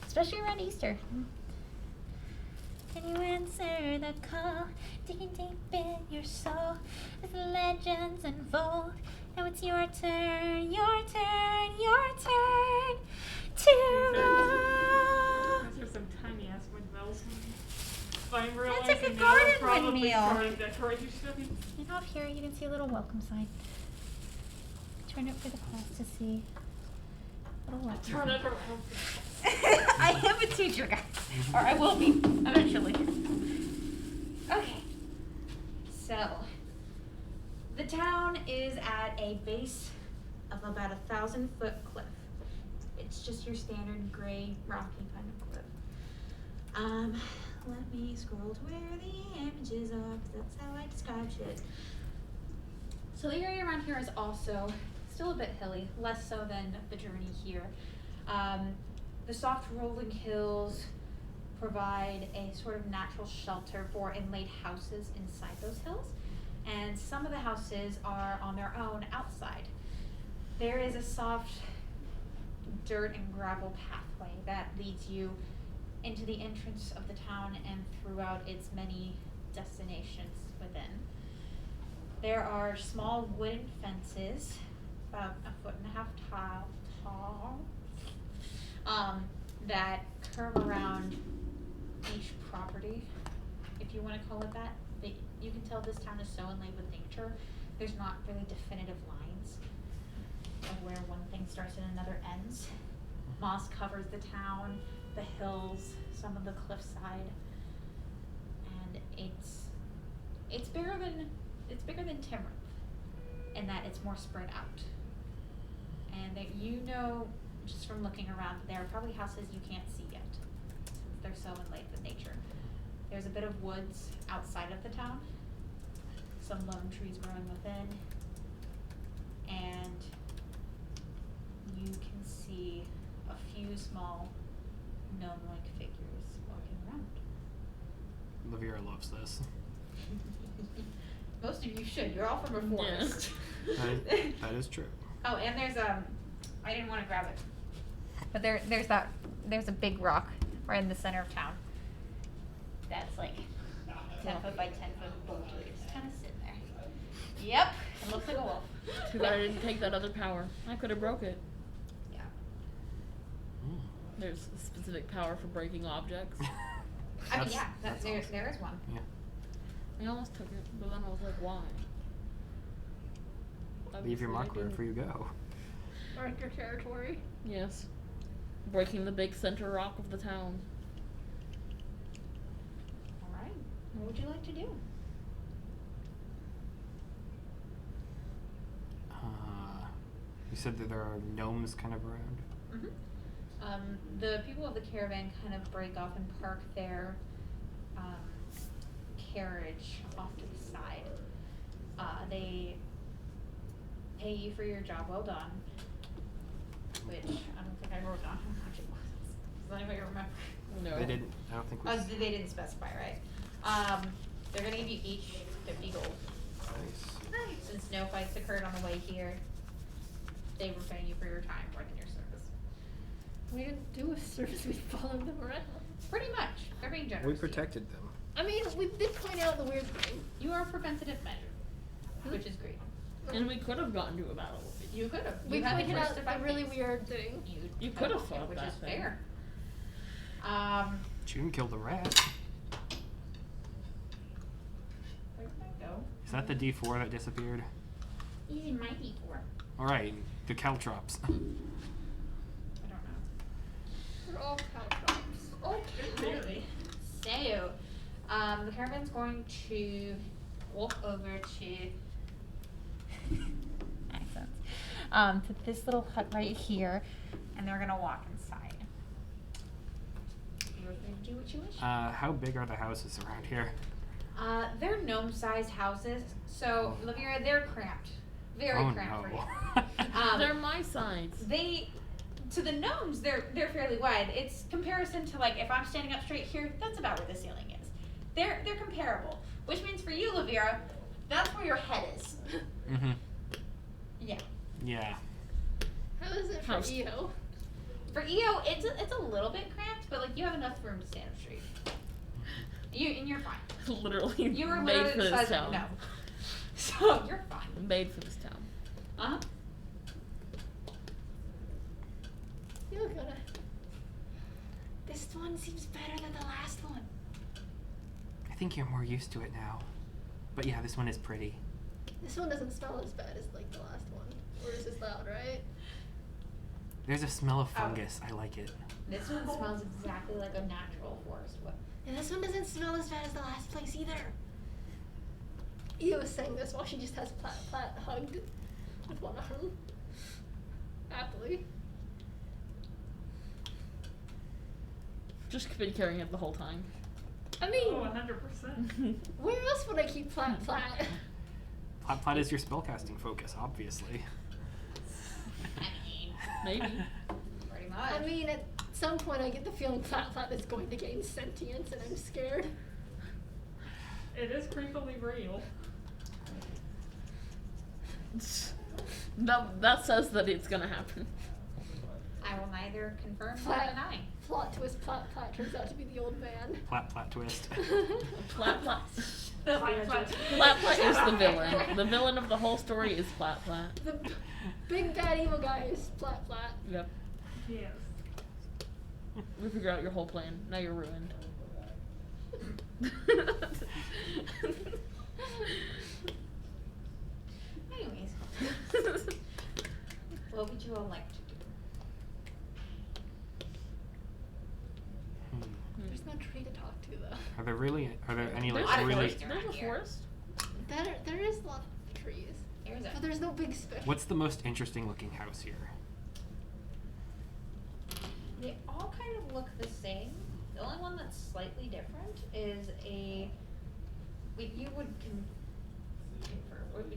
especially around Easter. Can you answer the call, digging deep in your soul as the legends unfold? Now it's your turn, your turn, your turn to roll. Those are some tiny ass windmills. But I'm That's a realizing good now garden probably windmill. garden decoration. And off here you can see a little welcome sign. Turn it for the class to see. Little welcome. Turn it around. I am a teacher, guys. Or I will be, eventually. Okay. So, the town is at a base of about 1,000-foot cliff. It's just your standard gray, rocky kind of cliff. Let me scroll to where the images are, 'cause that's how I describe shit. So the area around here is also still a bit hilly, less so than the journey here. The soft rolling hills provide a sort of natural shelter for inlaid houses inside those hills, and some of the houses are on their own outside. There is a soft dirt and gravel pathway that leads you into the entrance of the town and throughout its many destinations within. There are small wooden fences, about 1.5 feet tall, that curve around each property, if you want to call it that. You can tell this town is so inlaid with nature. There's not really definitive lines of where one thing starts and another ends. Moss covers the town, the hills, some of the cliffside, and it's bigger than Timrith in that it's more spread out. And that you know, just from looking around, there are probably houses you can't see yet, since they're so inlaid with nature. There's a bit of woods outside of the town, some lone trees growing within, and you can see a few small gnome-like figures walking around. Olivielle loves this. Most of you should. You're all from a Yeah. forest. That is true. Oh, and there's I didn't want to grab it, but there's a big rock right in the center of town. That's like 10 foot by 10 foot boulder. Just kind of sitting there. Yep, it looks like a wolf. Too bad I didn't take that other power. I could have broke it. Yeah. Mm. There's a specific power for breaking objects. I mean, That's- yeah, that's there awesome. is one. Yeah. I almost took it, but then I was like, why? Leave your Obviously, mark I wherever didn't- you go. Mark your territory. Yes. Breaking the big center rock of the town. All right. What would you like to do? You said that there are gnomes kind of around. The people of the caravan kind of break off and park their carriage off to the side. They pay you for your job well done, which I don't think I wrote down how much it was. Does anybody remember? No. They didn't. I don't think we. They didn't specify, right? They're gonna give you each 50 gold. Nice. Since no fights occurred on the way here, they were paying you for your time more than your service. We didn't do a service, we followed them around. Pretty much. They're being generous. We to you. protected them. I mean, we did point out the weird thing. You are a preventative measure, which is great. And we could have gotten to a battle. You could have. We You had the pointed choice out to a fight really things. weird thing. You could have fought which that is thing. fair. She didn't kill the rat. Where did that go? Is that the D4 that disappeared? He's in my D4. All right, the caltrops. I don't know. They're all caltrops. Okay. So, the caravan's going to walk over to accents. To this little hut right here, and they're gonna walk inside. You're free to do what you wish. How big are the houses around here? They're gnome-sized houses, so Olivia, they're cramped, very Oh, cramped for no. you. They're my size. They, to the gnomes, they're fairly wide. It's comparison to like if I'm standing up straight here, that's about where the ceiling is. They're comparable, which means for you, Olivia, that's where your head is. Mm-hmm. Yeah. Yeah. How is it for House. EO? For EO, it's a little bit cramped, but like you have enough room to stand up straight. You're fine. Literally You were made literally for the this size of town. no. So you're fine. Made for this town. Uh-huh. You're gonna. This one seems better than the last one. I think you're more used to it now. But yeah, this one is pretty. This one doesn't smell as bad as like the last one. Or is this loud, right? There's a smell of fungus. I like it. This one smells exactly like a natural forest wood. And this one doesn't smell as bad as the last place either. EO was saying this while she just has Plat hugged with one arm. Happily. Just been carrying it the whole time. I mean, Oh, 100%. where else would I keep Plat? Plat is your spellcasting focus, obviously. I mean, Maybe. pretty much. I mean, at some point I get the feeling Plat is going to gain sentience and I'm scared. It is creepily real. That says that it's gonna happen. I will neither confirm nor Plat, deny. plot twist, Plat turns out to be the old man. Plat twist. Plat Plat. Plat. Plat Plat is the villain. The villain of the whole story is Plat Plat. The big bad evil guy is Plat. Yep. Yes. We figure out your whole plan. Now you're ruined. Anyways, what would you all like to do? There's no tree to talk to though. Are there any like There's a really? forest. There's a forest. There is lots of trees, Here's but there's no big special. What's the most interesting looking house here? They all kind of look the same. The only one that's slightly different is you would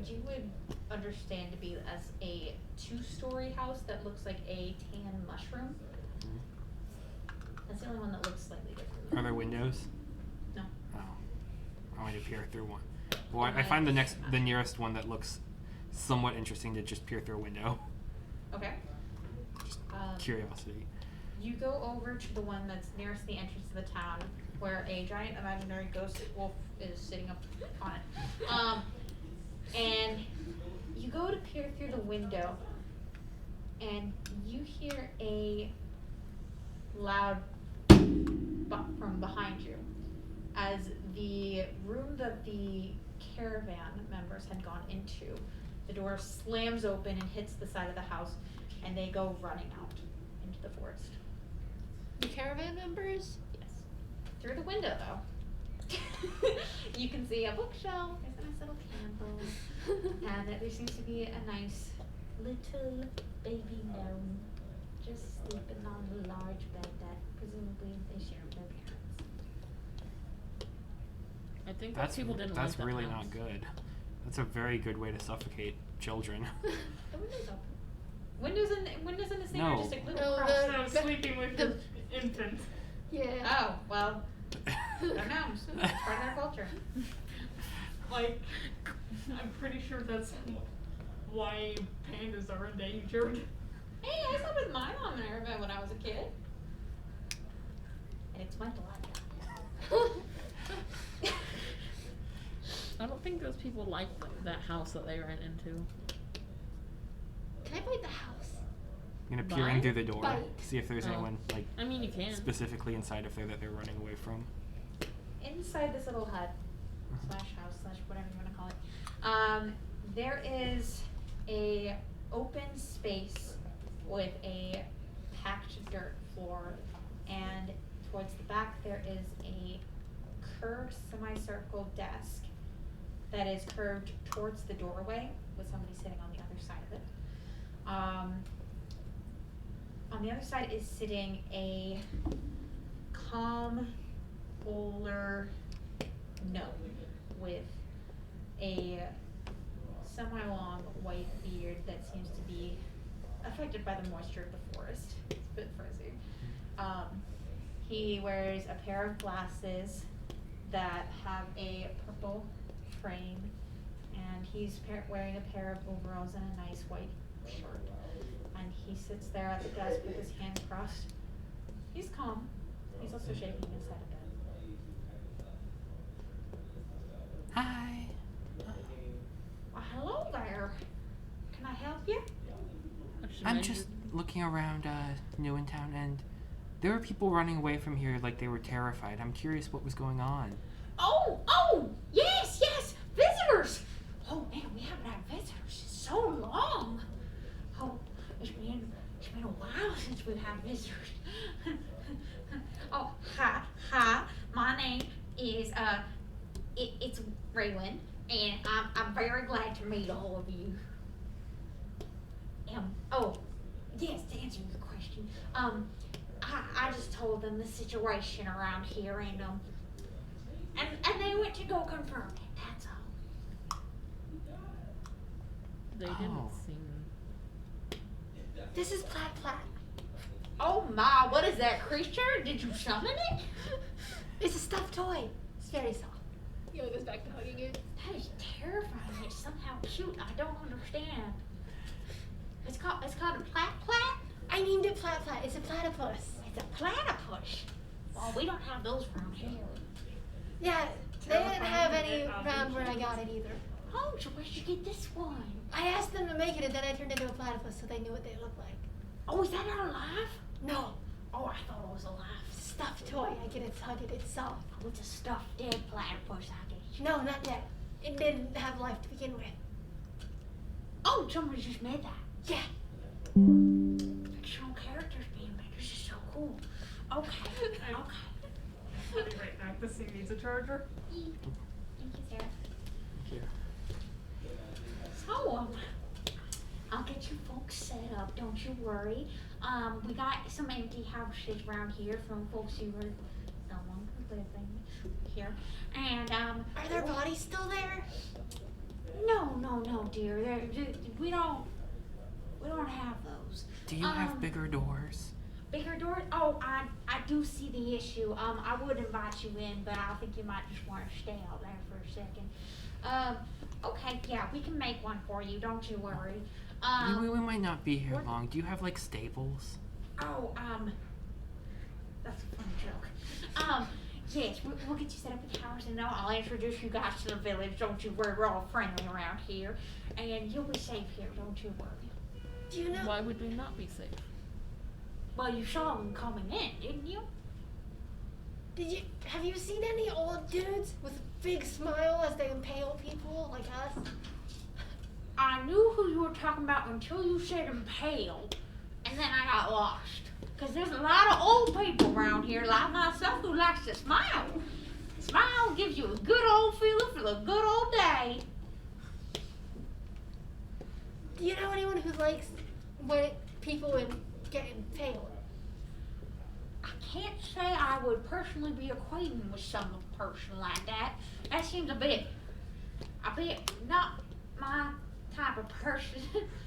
you would understand to be as a 2-story house that looks like a tan mushroom. That's the only one that looks slightly different. Are there windows? No. Oh. I want to peer through one. Well, I find the nearest one that looks somewhat interesting to just peer through a window. Okay. Just curiosity. You go over to the one that's nearest the entrance to the town, where a giant imaginary ghost wolf is sitting up on it. And you go to peer through the window, and you hear a loud bop from behind you, as the room that the caravan members had gone into, the door slams open and hits the side of the house, and they go running out into the forest. The caravan members? Yes. Through the window, though. You can see a bookshelf, there's a nice little candle, and there seems to be a nice little baby gnome just sleeping on a large bed that presumably they share with their parents. I think that people didn't That's like that really house. not good. That's a very good way to suffocate children. The window's open. Windows in this thing No. are just a little No, cross. So sleeping with the- your infant. Yeah. Oh, well, they're gnomes. It's part of their culture. Like, I'm pretty sure that's why pandas are endangered. Hey, I slept with my mom and everybody when I was a kid. And it's my blood. I don't think those people liked that house that they ran into. Can I bite the house? I'm gonna peer in Bite? through the door, Bite. see if there's Oh. anyone like I mean, you can. specifically inside of there that they're running away from. Inside this little hut, / house / whatever you want to call it, there is a open space with a packed dirt floor, and towards the back there is a curved semicircle desk that is curved towards the doorway with somebody sitting on the other side of it. On the other side is sitting a calm, older gnome with a semi-long white beard that seems to be affected by the moisture of the forest. It's a bit frizzy. He wears a pair of glasses that have a purple frame, and he's wearing a pair of overalls and a nice white shirt. And he sits there at the desk with his hands crossed. He's calm. He's also shaking his head a bit. Hi. Well, hello there. Can I help you? I'm just looking around Newintown, and there were people running away from here like they were terrified. I'm curious what was going on. Oh, yes, visitors. Oh man, we haven't had visitors in so long. Oh, it's been a while since we've had visitors. Oh, hi. My name is it's Raywin, and I'm very glad to meet all of you. Oh, yes, to answer your question, I just told them the situation around here, and they went to go confirm it. That's all. They didn't Oh. seem. This is Plat Plat. Oh my, what is that creature? Did you summon it? It's a stuffed toy. It's very soft. Yo, goes back to hugging it. That is terrifying. It's somehow cute. I don't understand. It's called a plat plat. I named it Plat Plat. It's a platypus. It's a platypus. Well, we don't have those around here. Yeah, they didn't have any around where I got it either. Oh, so where'd you get this one? I asked them to make it, and then I turned it into a platypus so they knew what they looked like. Oh, is that not alive? No, Oh, I thought it was alive. stuffed toy. I get it, hug it. It's soft. Oh, it's a stuffed dead platypus, I guess. No, not yet. It didn't have life to begin with. Oh, somebody just made that. Yeah. Fictional characters being made. This is so cool. Okay. I'll be right back. This thing needs a charger. Thank you, Sarah. Here. So, I'll get you folks set up, don't you worry. We got some empty houses around here from folks who were no longer living here. And, Are their bodies still there? No, dear. We don't have those. Do you have bigger doors? Bigger doors? Oh, I do see the issue. I would invite you in, but I think you might just want to stay out there for a second. Okay, yeah, we can make one for you. Don't you worry. We might not be here long. Do you have like stables? Oh, that's a funny joke. Yes, we'll get you set up with towers, and I'll introduce you guys to the village. Don't you worry, we're all friendly around here, and you'll be safe here. Don't you worry. Do you know? Why would we not be safe? Well, you saw them coming in, didn't you? Have you seen any old dudes with a big smile as they impale people like us? I knew who you were talking about until you said impale, and then I got lost. Because there's a lot of old people around here, like myself, who likes to smile. Smile gives you a good old feeling for the good old day. Do you know anyone who likes when people get impaled? I can't say I would personally be acquainted with some person like that. That seems a bit not my type of person.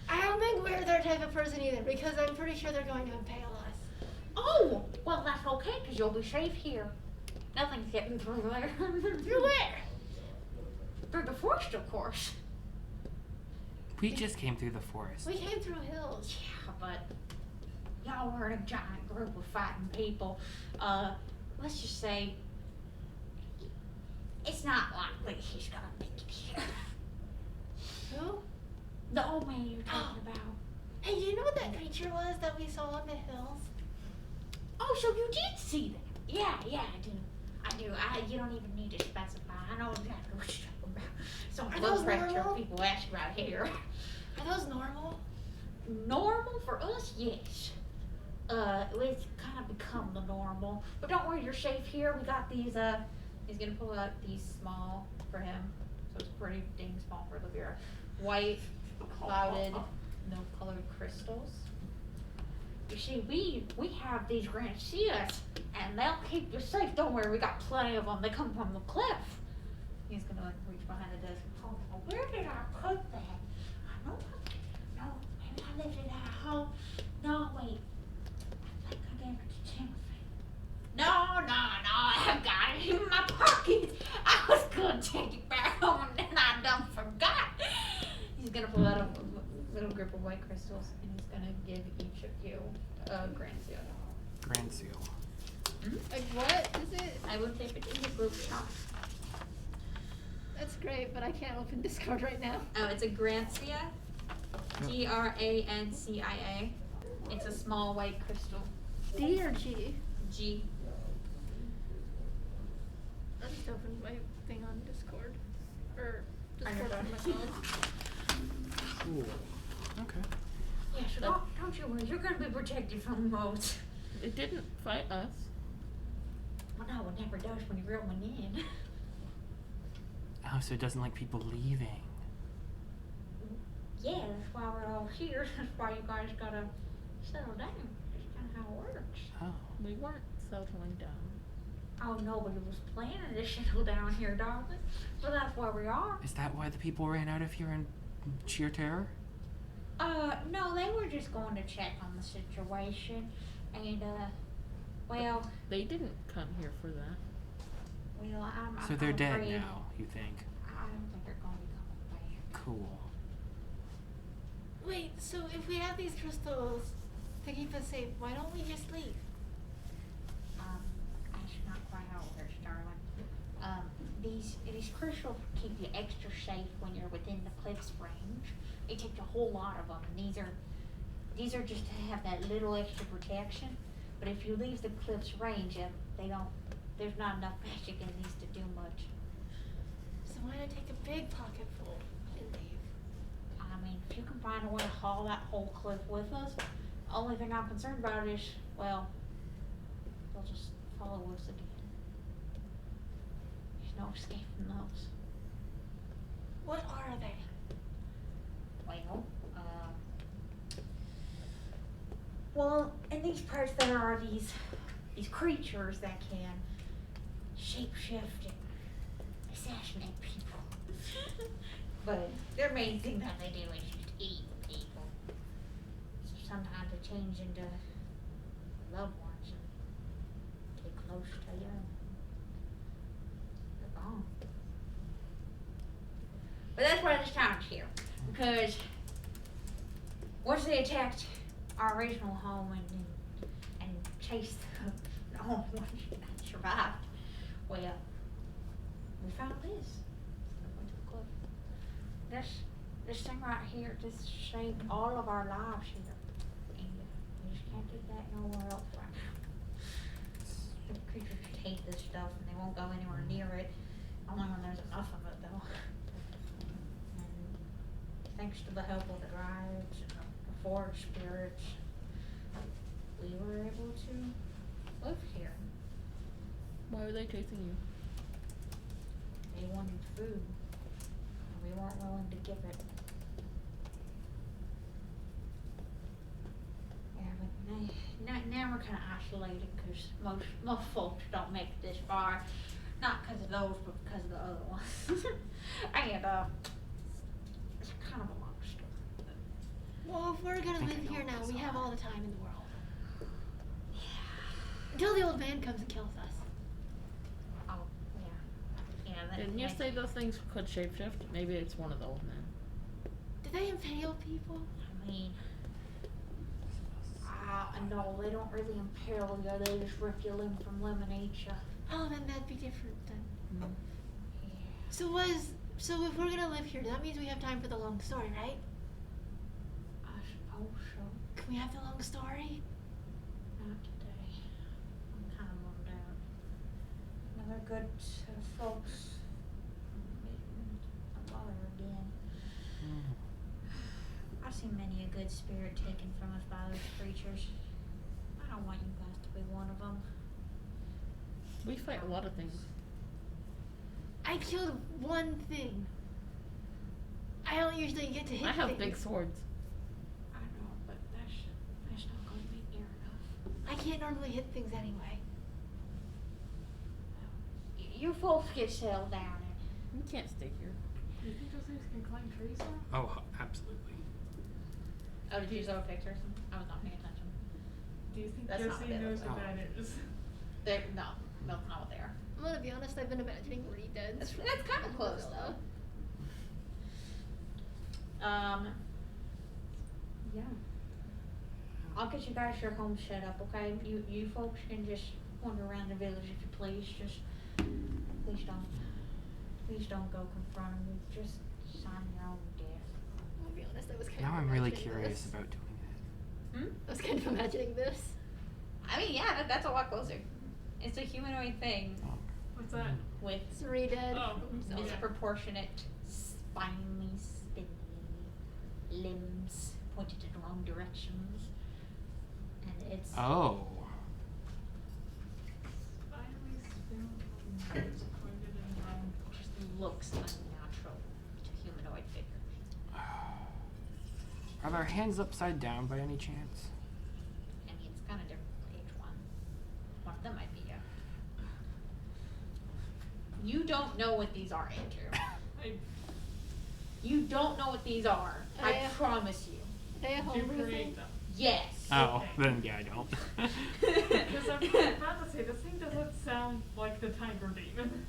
I don't think we're their type of person either, because I'm pretty sure they're going to impale us. Oh, well that's okay, because you'll be safe here. Nothing's getting through there. Through where? Through the forest, of course. We just came through the forest. We came through hills. Yeah, but y'all were in a giant group of fighting people. Let's just say it's not likely he's gonna make it here. Who? The old man you're talking about. Hey, do you know what that creature was that we saw on the hills? Oh, so you did see that? Yeah, I do. You don't even need to specify. I know exactly what you're talking about. So Are blood those pressure normal? people ask about here. Are those normal? Normal for us, yes. It's kind of become the normal. But don't worry, you're safe here. We got these, he's gonna pull out these small for him. So it's pretty dang small for Olivielle. White, clouded, milk-colored crystals. You see, we have these Grancias, and they'll keep you safe. Don't worry, we got plenty of them. They come from the cliff. He's gonna like reach behind the desk. Oh, where did I put that? I know. No, maybe I left it at home. No, wait. I think I gave it to Timothy. No, I got it in my pocket. I was gonna take it back home, and then I done forgot. He's gonna pull out a little group of white crystals, and he's gonna give each of you a grand seal. Grand seal. Like what is it? I will take it in the group shop. That's great, but I can't open Discord right now. Oh, it's a Grancia. Grancia. It's a small white crystal. D or G? G. I'll just open my thing on Discord. Or On your Discord on my phone. phone. Cool. Okay. Yeah, so don't you worry. You're gonna be protected from motes. It didn't fight us. Well, no, it never does when you reel one in. Oh, so it doesn't like people leaving. Yeah, that's why we're all here. That's why you guys gotta settle down. That's kind of how it works. Oh. We weren't settling down. Oh, nobody was planning to settle down here, darling. So that's where we are. Is that why the people ran out of here in sheer terror? No, they were just going to check on the situation. And, well, They didn't come here for that. I'm So they're dead afraid now, you think? I don't think they're going to be coming back. Cool. Wait, so if we have these crystals to keep us safe, why don't we just leave? That's not quite how it works, darling. These crystals keep you extra safe when you're within the cliff's range. It takes a whole lot of them, and these are just to have that little extra protection. But if you leave the cliff's range, there's not enough magic in these to do much. So why not take a big pocket full and leave? I mean, if you can find a way to haul that whole cliff with us, the only thing I'm concerned about is, well, they'll just follow us again. There's no escaping those. What are they? Well, in these parts there are these creatures that can shapeshift and assassinate people. But their main thing that they do is just eat people. So sometimes they change into loved ones and get close to you. They're gone. But that's why this town's here. Because once they attacked our original home and chased the only one that survived, well, we found this. Went to the club. This thing right here just shaped all of our lives here. And you just can't get that nowhere else right now. The creatures just hate this stuff and they won't go anywhere near it. Only when there's enough of it though. And thanks to the help of the drives and the forest spirits, we were able to live here. Why were they chasing you? They wanted food, and we weren't willing to give it. Yeah, but now we're kind of isolated because most folks don't make it this far. Not because of those, but because of the other ones. And it's kind of a long story. Well, if we're gonna think I live know here what now, those we have are. all the time in the world. Until the old man comes and kills us. Oh, yeah. Yeah. Didn't you say those things could shapeshift? Maybe it's one of the old men. Do they impale people? I mean, no, they don't really impale you. They just rip your limb from limb and eat you. Oh, then that'd be different then. Mm. Yeah. So if we're gonna live here, that means we have time for the long story, right? I suppose so. Can we have the long story? Not today. I'm kind of bummed out. Another good set of folks meeting a mother again. I've seen many a good spirit taken from us by those creatures. I don't want you guys to be one of them. We fight a lot of things. I killed one thing. I don't usually get to hit I have things. big swords. I know, but that's not going to be near enough. I can't normally hit things anyway. You folks get settled down and You can't stay here. Do you think those things can climb trees though? Oh, absolutely. oh, did you use those pictures? I was not paying attention. Do you think That's not Josie what they knows look what like. that is? They're no, that's not what they are. I'm gonna be honest, I've been imagining re-deads. That's kind of close though. Yeah. I'll get you guys your home set up, okay? You folks can just wander around the village if you please. Just please don't go confront them. Just sign your own death. I'll be honest, I was kind Now of I'm really imagining curious this. about doing it. Hmm? I was kind of imagining this. I mean, yeah, that's a lot closer. It's a humanoid thing Oh. What's that? with It's re-dead. Oh, So okay. disproportionate, spiny, spindly limbs pointed in the wrong directions. And it's Oh. Finally spilled pointed in the wrong just looks unnatural to humanoid figures. Are their hands upside down by any chance? I mean, it's kind of different for each one. One of them might be, yeah. You don't know what these are, Andrew. You don't know what these are. I promise you. They a Did you homebrew create thing? them? Yes. Oh, Okay. then yeah, I don't. Because I'm about to say, this thing doesn't sound like the tiger demon.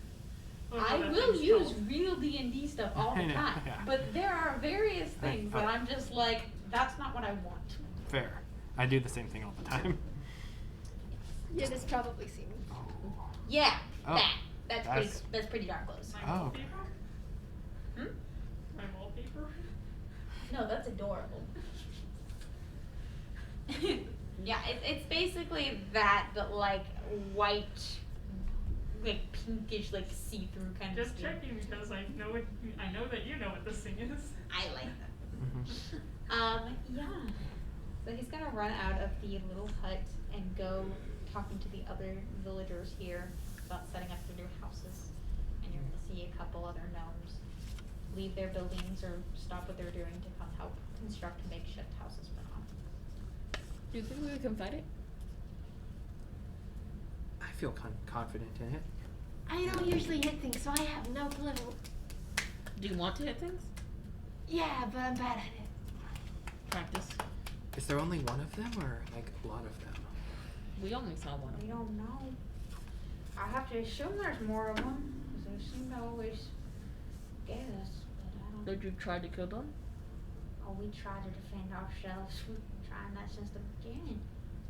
Whatever I that will thing's use called. real D&D stuff all the I know, time, yeah. but there are various things that oh. I'm just like, that's not what I want. Fair. I do the same thing all the time. Yeah, this probably seems. Oh. Yeah, Oh, that's pretty darn close. My Oh, wallpaper? Hmm? My wallpaper? No, that's adorable. Yeah, it's basically that, but like white, like pinkish, like see-through kind of Just skin. checking because I know that you know what this thing is. I like that. Mhm. Yeah. So he's gonna run out of the little hut and go talking to the other villagers here about setting up their new houses. And you're gonna see a couple other gnomes leave their buildings or stop what they're doing to come help construct makeshift houses for now. Do you think we can fight it? I feel confident in it. I don't usually hit things, so I have no clue. Do you want to hit things? Yeah, but I'm bad at it. Practice. Is there only one of them, or like a lot of them? We only saw one. We don't know. I have to assume there's more of them, because they seem to always get us, but I don't. Did you try to kill them? Oh, we try to defend ourselves. We've been trying that since the beginning.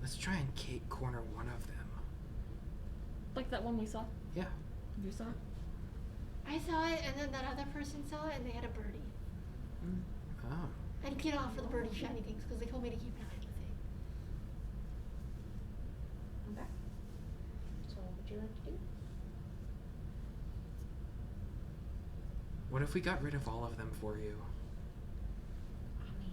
Let's try and corner one of them. Like that one we saw? Yeah. You saw it? I saw it, and then that other person saw it, and they had a birdie. Oh. I'd get off for the birdie shiny things because they told me to keep an eye on the thing. Okay. So what would you like to do? What if we got rid of all of them for you? I mean,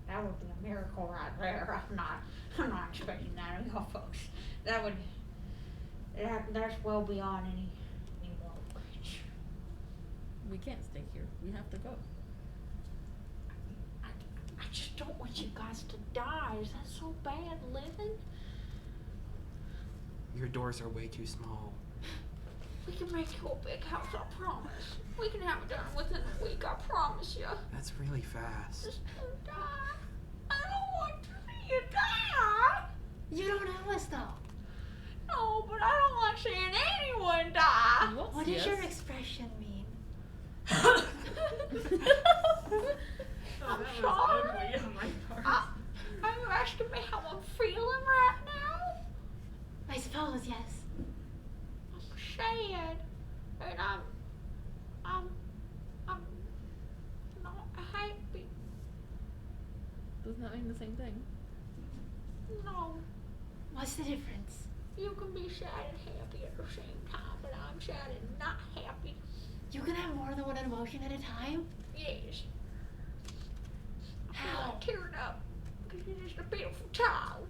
that would be a miracle right there. I'm not expecting that of y'all folks. That's well beyond any moral reach. We can't stay here. We have to go. I just don't want you guys to die. Is that so bad living? Your doors are way too small. We can make you a big house, I promise. We can have it done within a week, I promise you. That's really fast. Just don't die. I don't want to see you die. You don't know us though. No, but I don't like seeing anyone die. What does your expression mean? Oh, I'm that was sorry. ugly on my part. Are you asking me how I'm feeling right now? I suppose, yes. I'm sad, and I'm not happy. Doesn't that mean the same thing? No, What's the difference? you can be sad and happy at the same time, but I'm sad and not happy. You can have more than one emotion at a time? Yes. I feel How? like tearing up because you're just a beautiful child.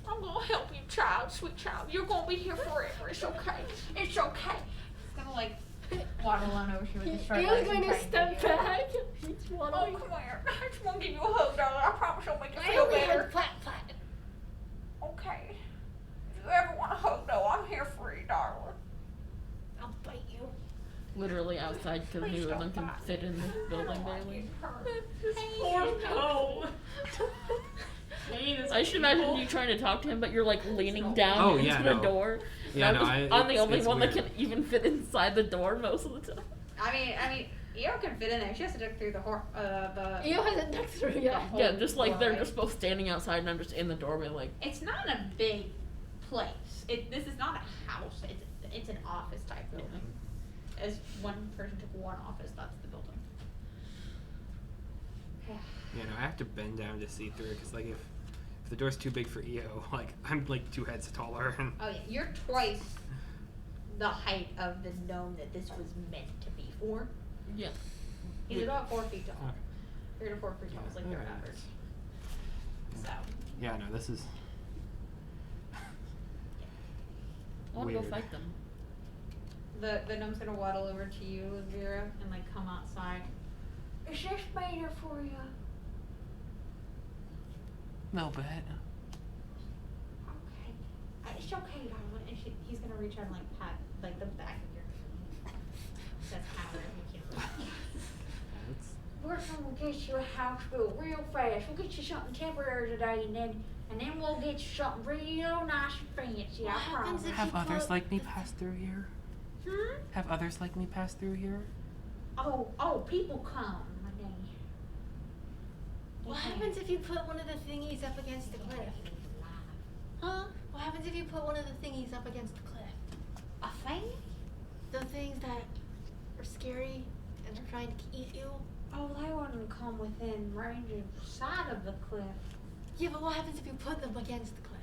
I'm gonna help you, child, sweet child. You're gonna be here forever. It's okay. It's okay. It's gonna like waddle on over to you with the short legs and try and get you. back. He's Oh, waddling. come here. I just want to give you a hug, darling. I promise I'll make you I feel only better. had flat, flat. Okay. If you ever want a hug, though, I'm here for you, darling. I'll bite you. Literally outside because Please neither of don't them can bite fit me. in the I building don't want barely. you hurt. Poor toe. I should imagine you trying to talk to him, but you're like leaning down Oh, into yeah, the no. door. Yeah, And no, I'm the only it's one that weird. can even fit inside the door most of the time. I mean, Eo can fit in there. She has to duck through the Eo hasn't ducked through yet. Yeah, just like they're Right. just both standing outside and I'm just in the doorway like, It's not a big place. This is not a house. It's an office type building. As one person took one office, that's the building. Yeah, no, I have to bend down to see through because like if the door's too big for EO, like I'm like 2 heads taller and Oh yeah, you're twice the height of the gnome that this was meant to be for. yeah. He's about 4 feet tall. Okay. 3 to 4 feet tall is like their Alright. average. So yeah, no, this is I want to go Weird. fight them. the gnome's gonna waddle over to you, Vera, and like come outside. Is this better for you? no bit. Okay. It's okay, darling. And he's gonna reach out and like pat like the back of your feet. That's kind of where he can reach. We're gonna get you a house built real fast. We'll get you something temporary today, and then we'll get you something real nice and fancy. What I happens promise. if- Have you others put like me the- pass through here? Have others like me pass through here? Oh, people come. My day. What happens if you put one of the thingies up against the cliff? Huh? What happens if you put one of the thingies up against the cliff? A thing? The things that are scary and are trying to eat you? Oh, they wouldn't come within range of sight of the cliff. Yeah, but what happens if you put them against the cliff?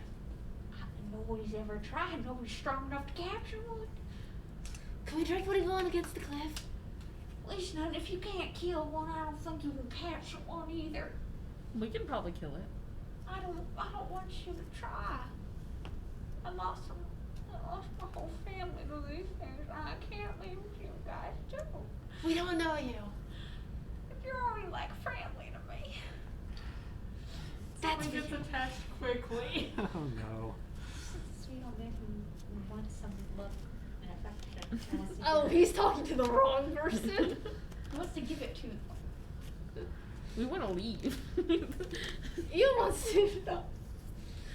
Nobody's ever tried. Nobody's strong enough to capture one. Can we try putting one against the cliff? Listen, if you can't kill one, I don't think you can capture one either. We can probably kill it. I don't want you to try. I lost my whole family to these things. I can't leave you guys too. We don't know you. You're already like family to me. That's Someone gets weird. attached quickly. Oh no. So you don't make him want some love and affection. Oh, he's talking to the wrong person. He wants to give it to We want to leave. Eo wants to.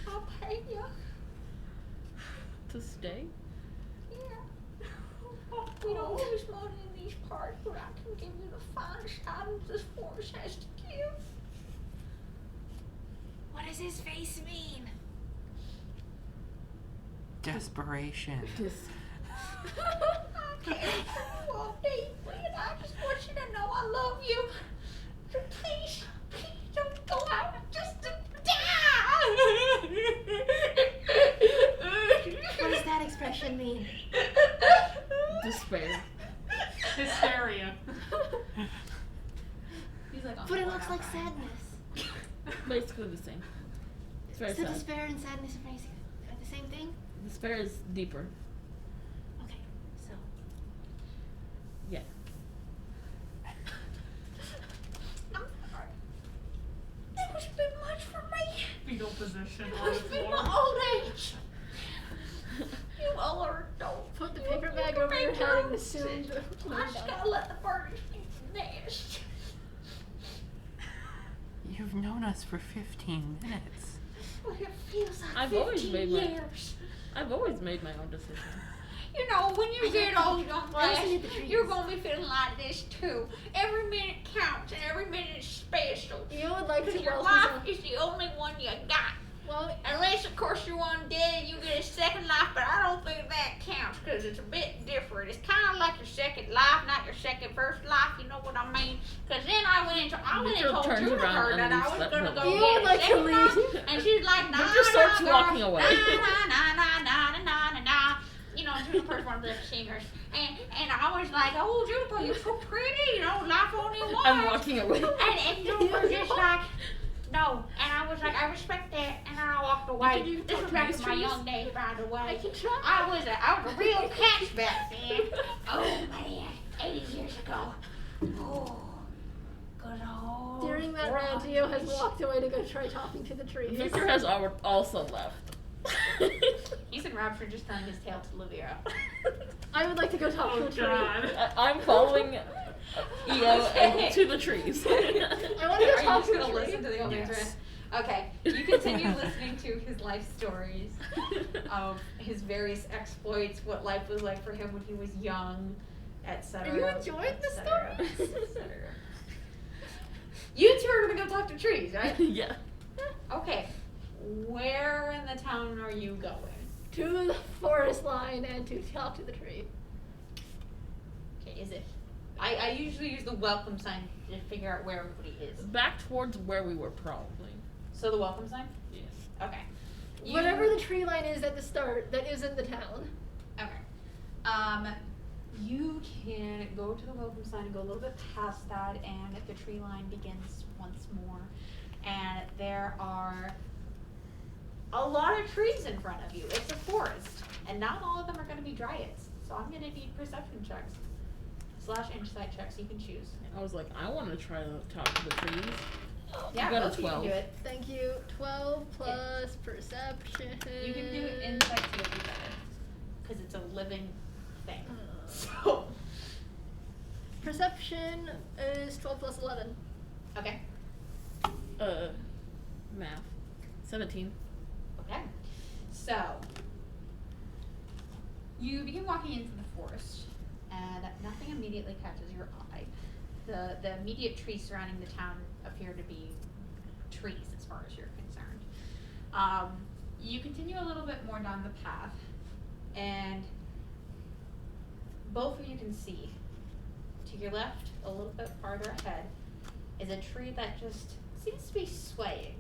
I'll pay you. To stay? Yeah. We don't lose money in these parts, but I can give you the finest items this forest has to give. What does his face mean? Desperation. I care for you all deeply, and I just want you to know I love you. So please, please don't go out just to die. What does that expression mean? Despair. Hysteria. He's like, But it looks like sadness. Basically the same. It's very So sad. despair and sadness are basically the same thing? Despair is deeper. Okay, so. Yeah. I'm sorry. That was a bit much for me. Fetal position It on the must be floor. my old age. You all are adults. Put the paper bag over your head and assume the I just gotta let the birds eat the nest. You've known us for 15 minutes. But it feels like I've always 15 made my- years. I've always made my own decisions. You know, when you get old, young I lass, see the trees. you're gonna be feeling like this too. Every minute counts and every minute is special. Eo would like to Because your welcome life some. is the only one you got. Well, Unless, of course, you're undead and you get a second life, but I don't think that counts because it's a bit different. It's kind of like your second life, not your first life, you know what I mean? Because then I went and Mitchell told turns Juniper around that and I leaves was that going to room. go You get would a like to second life, leave. and she's like, nah, Mitchell starts nah, walking girl. away. Nah, nah, nah, nah, nah, nah, nah, nah. You know, Juniper's one of the singers. And I was like, oh, Juniper, you're so pretty, you know, life only once. I'm walking away. And Juniper just like, no. And I was like, I respect that. And then I walked away. Did you This talk was to back these in my trees? young days, by the way. I can try. I was a real catch back then. Oh, man. 80 years ago. Oh, good old. During that rant, Eo has walked away to go try talking to the trees. Victor has also left. He's in rapture just telling his tale to Olivia. I would like to go talk to Oh a tree. god. I'm following Eo and to the trees. I want to go Are you talk just to a gonna tree. listen to the old Yes. internet? Okay, you continue listening to his life stories of his various exploits, what life was like for him when he was young, etc. Are you enjoying the stories? etc. You two are gonna go talk to trees, right? Yeah. Okay, where in the town are you going? To the forest line and to talk to the tree. Okay, is it? I usually use the welcome sign to figure out where everybody is. Back towards where we were probably. So the welcome sign? Yes. Okay. You- Whatever the tree line is at the start, that isn't the town. Okay. You can go to the welcome sign and go a little bit past that, and the tree line begins once more. And there are a lot of trees in front of you. It's a forest, and not all of them are going to be dryads. So I'm going to need perception checks / insight checks. You can choose. I was like, I want to try to talk to the trees. Yeah, got a both of you can 12. do it. Thank you. 12 plus perception. You can do insight to be better, because it's a living thing. Uh, So, Perception is 12 plus 11. okay. Math. 17. Okay. So, you begin walking into the forest, and nothing immediately catches your eye. The immediate trees surrounding the town appear to be trees as far as you're concerned. You continue a little bit more down the path, and both of you can see to your left, a little bit farther ahead, is a tree that just seems to be swaying.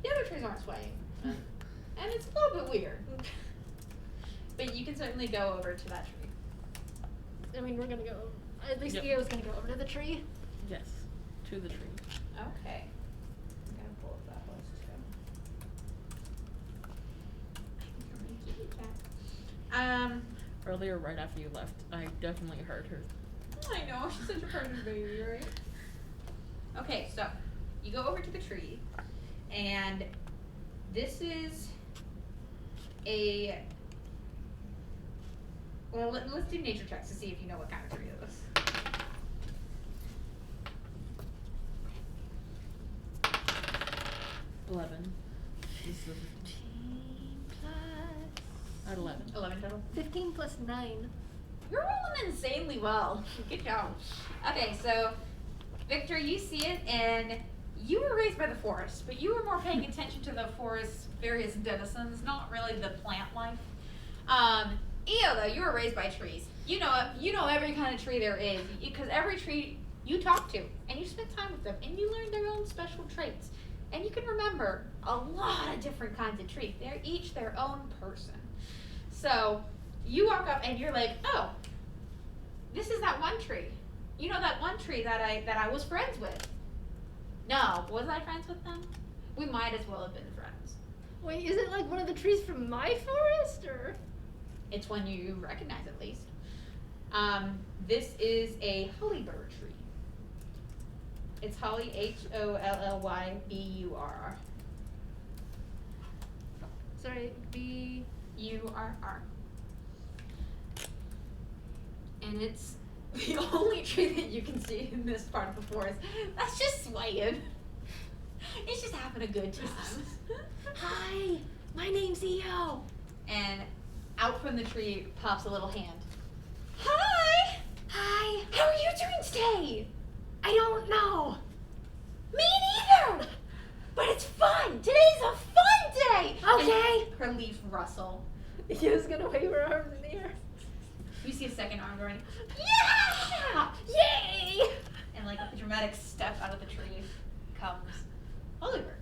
The other trees aren't swaying, and it's a little bit weird. But you can certainly go over to that tree. I mean, we're gonna go. At least Yep. Eo's gonna go over to the tree. Yes. To the tree. Okay. I'm gonna pull up that list too. Earlier, right after you left, I definitely heard her. I know, she's such a precious baby, right? Okay, so you go over to the tree, and this is a. Well, let's do nature checks to see if you know what kind of tree it is. 11. This is 15 plus. at 11. 11 total. 15 plus 9. You're rolling insanely well. Good job. Okay, so Victor, you see it, and you were raised by the forest, but you were more paying attention to the forest's various denizens, not really the plant life. Io, though, you were raised by trees. You know every kind of tree there is, because every tree you talk to, and you spend time with them, and you learn their own special traits, and you can remember a lot of different kinds of trees. They're each their own person. So you walk up, and you're like, oh, this is that one tree. You know that one tree that I was friends with. No, was I friends with them? We might as well have been friends. Wait, is it like one of the trees from my forest, or? It's one you recognize at least. This is a hollybur tree. It's holly, HOLLYBURR. Sorry, B. URR. And it's the only tree that you can see in this part of the forest that's just swaying. It's just having a good time. Hi, my name's Io. And out from the tree pops a little hand. Hi! Hi. How are you doing today? I don't know. Me neither! But it's fun! Today's a fun day! Okay. And her leaves rustle. Io's gonna wave her arms in the air. You see a second arm going, yeah! Yay! And like a dramatic step out of the tree comes Oliver.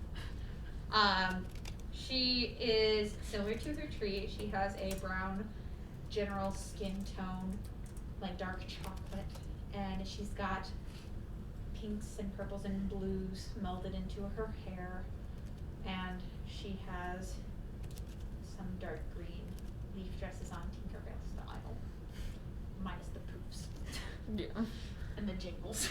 She is similar to her tree. She has a brown general skin tone, like dark chocolate, and she's got pinks and purples and blues melded into her hair, and she has some dark green leaf dresses on Tinkerbell style, minus the poofs Yeah. and the jingles.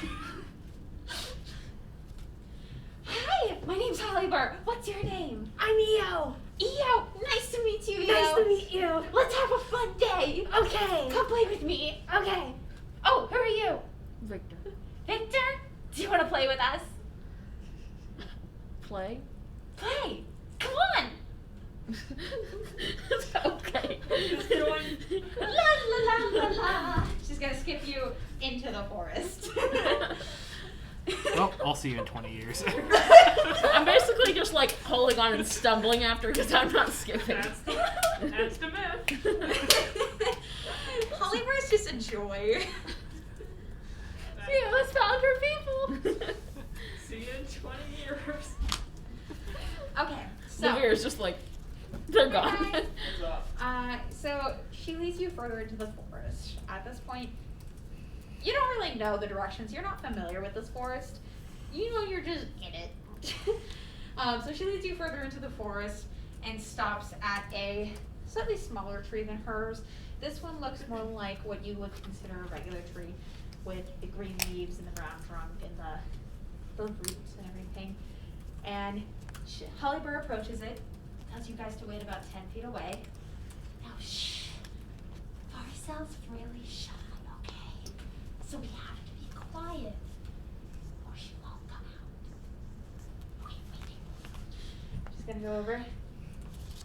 Hi, my name's Hollybar. What's your name? I'm Io. Io. Nice to meet you, Io. Nice to meet you. Let's have a fun day. Okay. Come play with me. Okay. Oh, who are you? Victor. Victor? Do you want to play with us? Play? Play. Come on. Okay. Just join. La la la la la. She's gonna skip you into the forest. Well, I'll see you in 20 years. I'm basically just like holding on and stumbling after because I'm not skipping. That's the myth. Hollywood's just a joy. Io's found her people. See you in 20 years. Okay, The so. mirror's just like, they're gone. Okay. So she leads you further into the forest. At this point, you don't really know the directions. You're not familiar with this forest. You know you're just in it. So she leads you further into the forest and stops at a slightly smaller tree than hers. This one looks more like what you would consider a regular tree, with the green leaves and the brown trunk and the roots and everything. And Hollybur approaches it, tells you guys to wait about 10 feet away. Now, shh. Marcel's really shy, okay? So we have to be quiet, or she won't come out. Okay, waiting. She's gonna go over.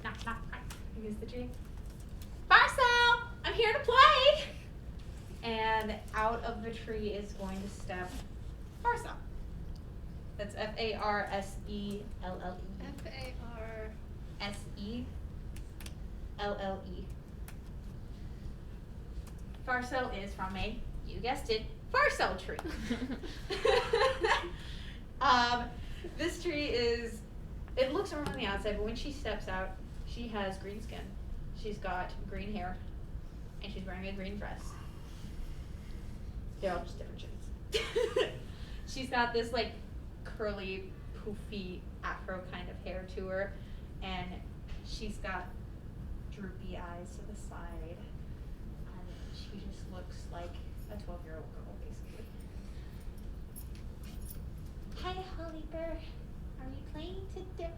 Knock, knock, knock. Against the tree. Marcel, I'm here to play. And out of the tree is going to step Farselle. That's Farselle. Selle. Farselle is from a, you guessed it, Farselle tree. This tree is, it looks normal on the outside, but when she steps out, she has green skin. She's got green hair, and she's wearing a green dress. They're all just different shades. She's got this like curly, poofy afro kind of hair to her, and she's got droopy eyes to the side. And she just looks like a 12-year-old girl, basically. Hi, Hollybur. Are we playing today?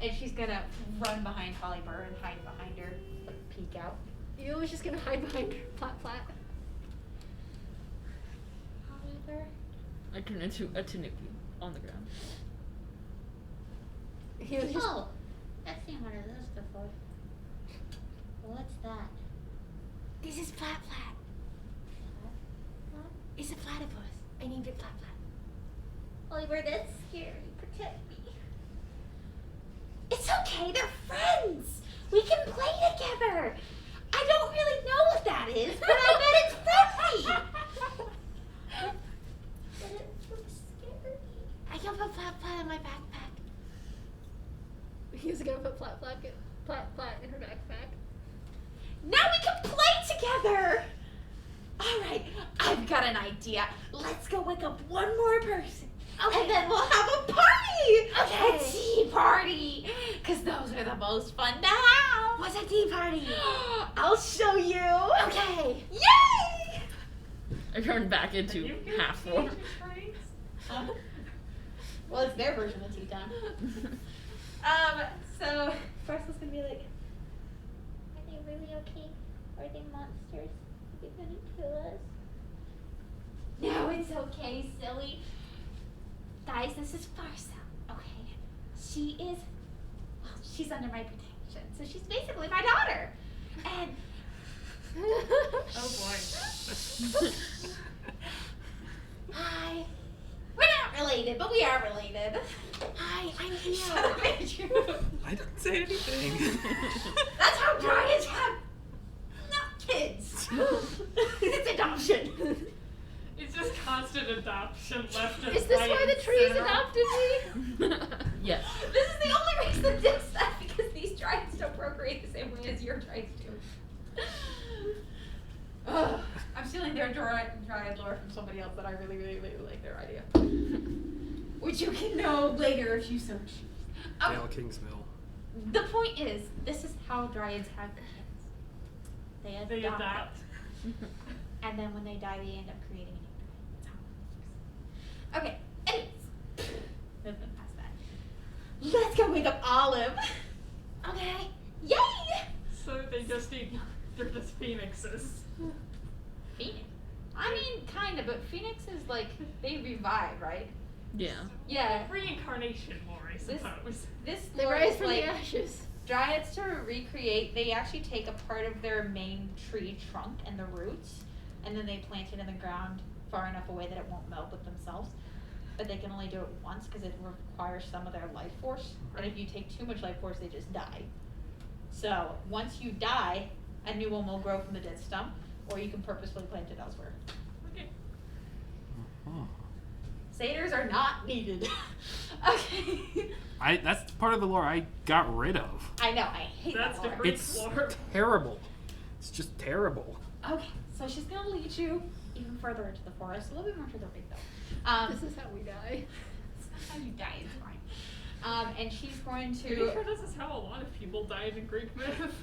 And she's gonna run behind Hollybur and hide behind her, like peek out. Io was just gonna hide behind her. Plat plat. Hollybur. I turn into a tanuki on the ground. He was just. Oh, I've seen one of those before. What's that? This is Flat Flat. What? It's a platypus. I named it Flat Flat. Oliver, that's scary. Protect me. It's okay, they're friends. We can play together. I don't really know what that is, but I bet it's friendly. But it looks scary. I can put Flat Flat in my backpack. He was gonna put Flat Flat in her backpack. Now we can play together. All right, I've got an idea. Let's go wake up one more person. Okay. And then we'll have a party. Okay. A tea party. Because those are the most fun to have. What's a tea party? I'll show you. Okay. Yay! I turned back into You can half change form. your traits? Well, it's their version of tea time. So Parcel's gonna be like, Are they really okay? Are they monsters? Are they gonna kill us? no, it's okay, silly. Guys, this is Parcel. Okay. She's under my protection. So she's basically my daughter. And Oh boy. hi. We're not related, but we are related. Hi, I'm Shut up, Eo. Andrew. I didn't say anything. That's how dragons have not kids. It's adoption. It's just constant adoption left and Is this right why the and trees center. adopted me? Yes. This is the only reason it does that, because these dragons don't procreate the same way as your dragons do. Ugh, I'm stealing their dryad lore from somebody else that I really, really, really like their idea. Which you can know later if you search. Okay. Dale Kingsmill. The point is, this is how dryads have kids. They adopt. They them. adopt. And then when they die, they end up creating a new dryad. That's how it works. Okay, anyways. Moving past that. Let's go wake up Olive. Okay. Yay! So they just they're just phoenixes. Phoenix. I mean, kind of, but Phoenix is like, they revive, right? Yeah. Yeah. Reincarnation more, I suppose. This They lore rise is from like, the ashes. dryads to recreate, they actually take a part of their main tree trunk and the roots, and then they plant it in the ground far enough away that it won't melt with themselves. But they can only do it once because it requires some of their life force. And if you take too much life force, they just die. So once you die, a new one will grow from the dead stump, or you can purposefully plant it elsewhere. Okay. Oh. Satyrs are not needed. Okay. That's part of the lore I got rid of. I know, I hate That's that lore. different. It's lore. terrible. It's just terrible. Okay, so she's gonna lead you even further into the forest, a little bit more to the right though. This is how we die. That's how you die, it's fine. And she's going Pretty to. sure this is how a lot of people died in Greek myth.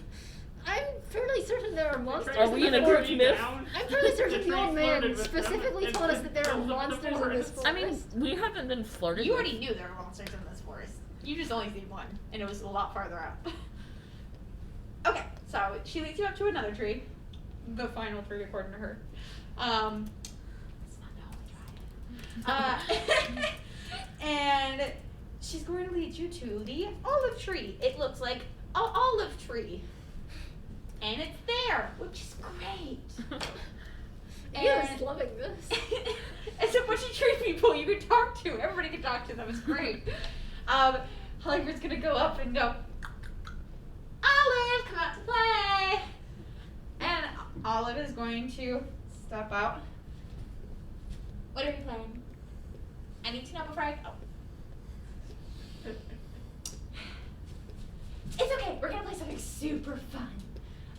I'm fairly certain there are monsters. Are we in a the Greek forest. myth? I'm fairly certain the old man flirted with them specifically and told us that there are filled the monsters in this forest. forest. I mean, we haven't been flirted You with. already knew there were monsters in this forest. You just only seen one, and it was a lot farther out. Okay, so she leads you up to another tree, the final tree according to her. It's not the whole tribe. And she's going to lead you to the olive tree. It looks like an olive tree, and it's there, which is great. Eo's loving this. It's a bunch of tree people you can talk to. Everybody can talk to them. It's great. Oliver's gonna go up and go, Olive, come out to play. And Olive is going to step out. What are you playing? I need to know before I go. It's okay. We're gonna play something super fun.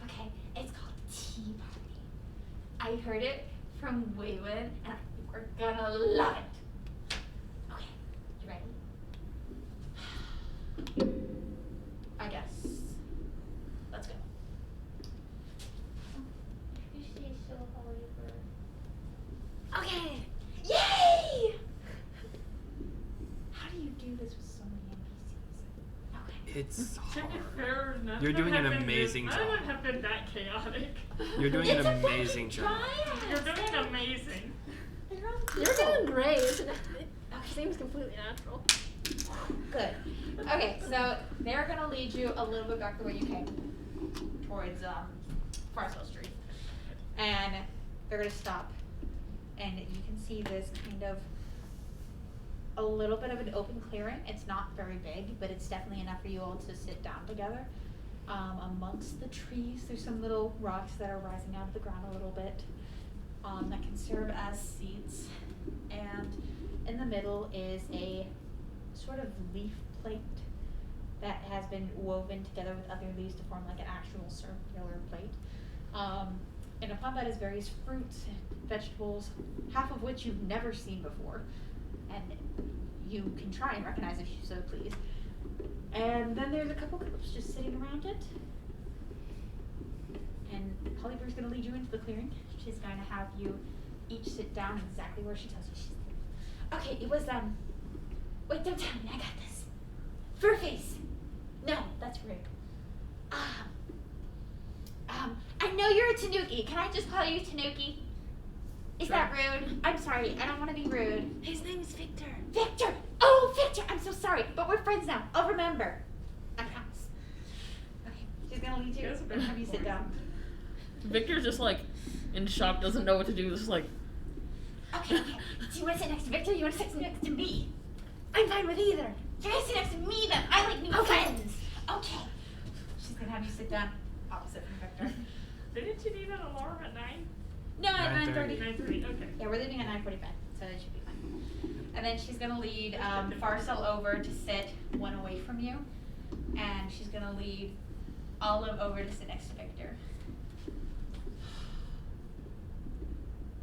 Okay, it's called Tea Party. I heard it from Waylon, and I think we're gonna love it. Okay, you ready? I guess. Let's go. You say so, Oliver. Okay. Yay! How do you do this with so many NPCs? Okay. It's To hard. be fair, none You're of them doing an have been amazing None job. of them have been that chaotic. You're doing It's an a bunch amazing of job. dryads. You're doing amazing. They're all You're cool. doing great. It seems completely natural. Good. Okay, so they're gonna lead you a little bit back the way you came, towards Farswell Street, and they're gonna stop, and you can see this kind of a little bit of an open clearing. It's not very big, but it's definitely enough for you all to sit down together. Amongst the trees, there's some little rocks that are rising out of the ground a little bit that can serve as seats, and in the middle is a sort of leaf plate that has been woven together with other leaves to form like an actual circular plate. And upon that is various fruits and vegetables, half of which you've never seen before, and you can try and recognize if you so please. And then there's a couple cups just sitting around it. And Hollyberg's gonna lead you into the clearing. She's going to have you each sit down exactly where she tells you she's sitting. Okay, it was wait, don't tell me, I got this. Furface. No, that's rude. I know you're a Tanuki. Can I just call you Tanuki? Is that rude? I'm sorry, I don't want to be rude. His name is Victor. Victor! Oh, Victor! I'm so sorry, but we're friends now. I'll remember. I promise. Okay, she's gonna lead you and have you sit down. Victor's just like in shock, doesn't know what to do. Just like. Okay. Do you want to sit next to Victor or you want to sit next to me? I'm fine with either. Can I sit next to me then? I like new friends. Okay. She's gonna have you sit down opposite from Victor. Didn't you need an alarm at 9? No, at 9:30. 9:30, okay. Yeah, we're leaving at 9:45, so it should be fine. And then she's gonna lead Farcel over to sit one away from you, and she's gonna lead Olive over to sit next to Victor.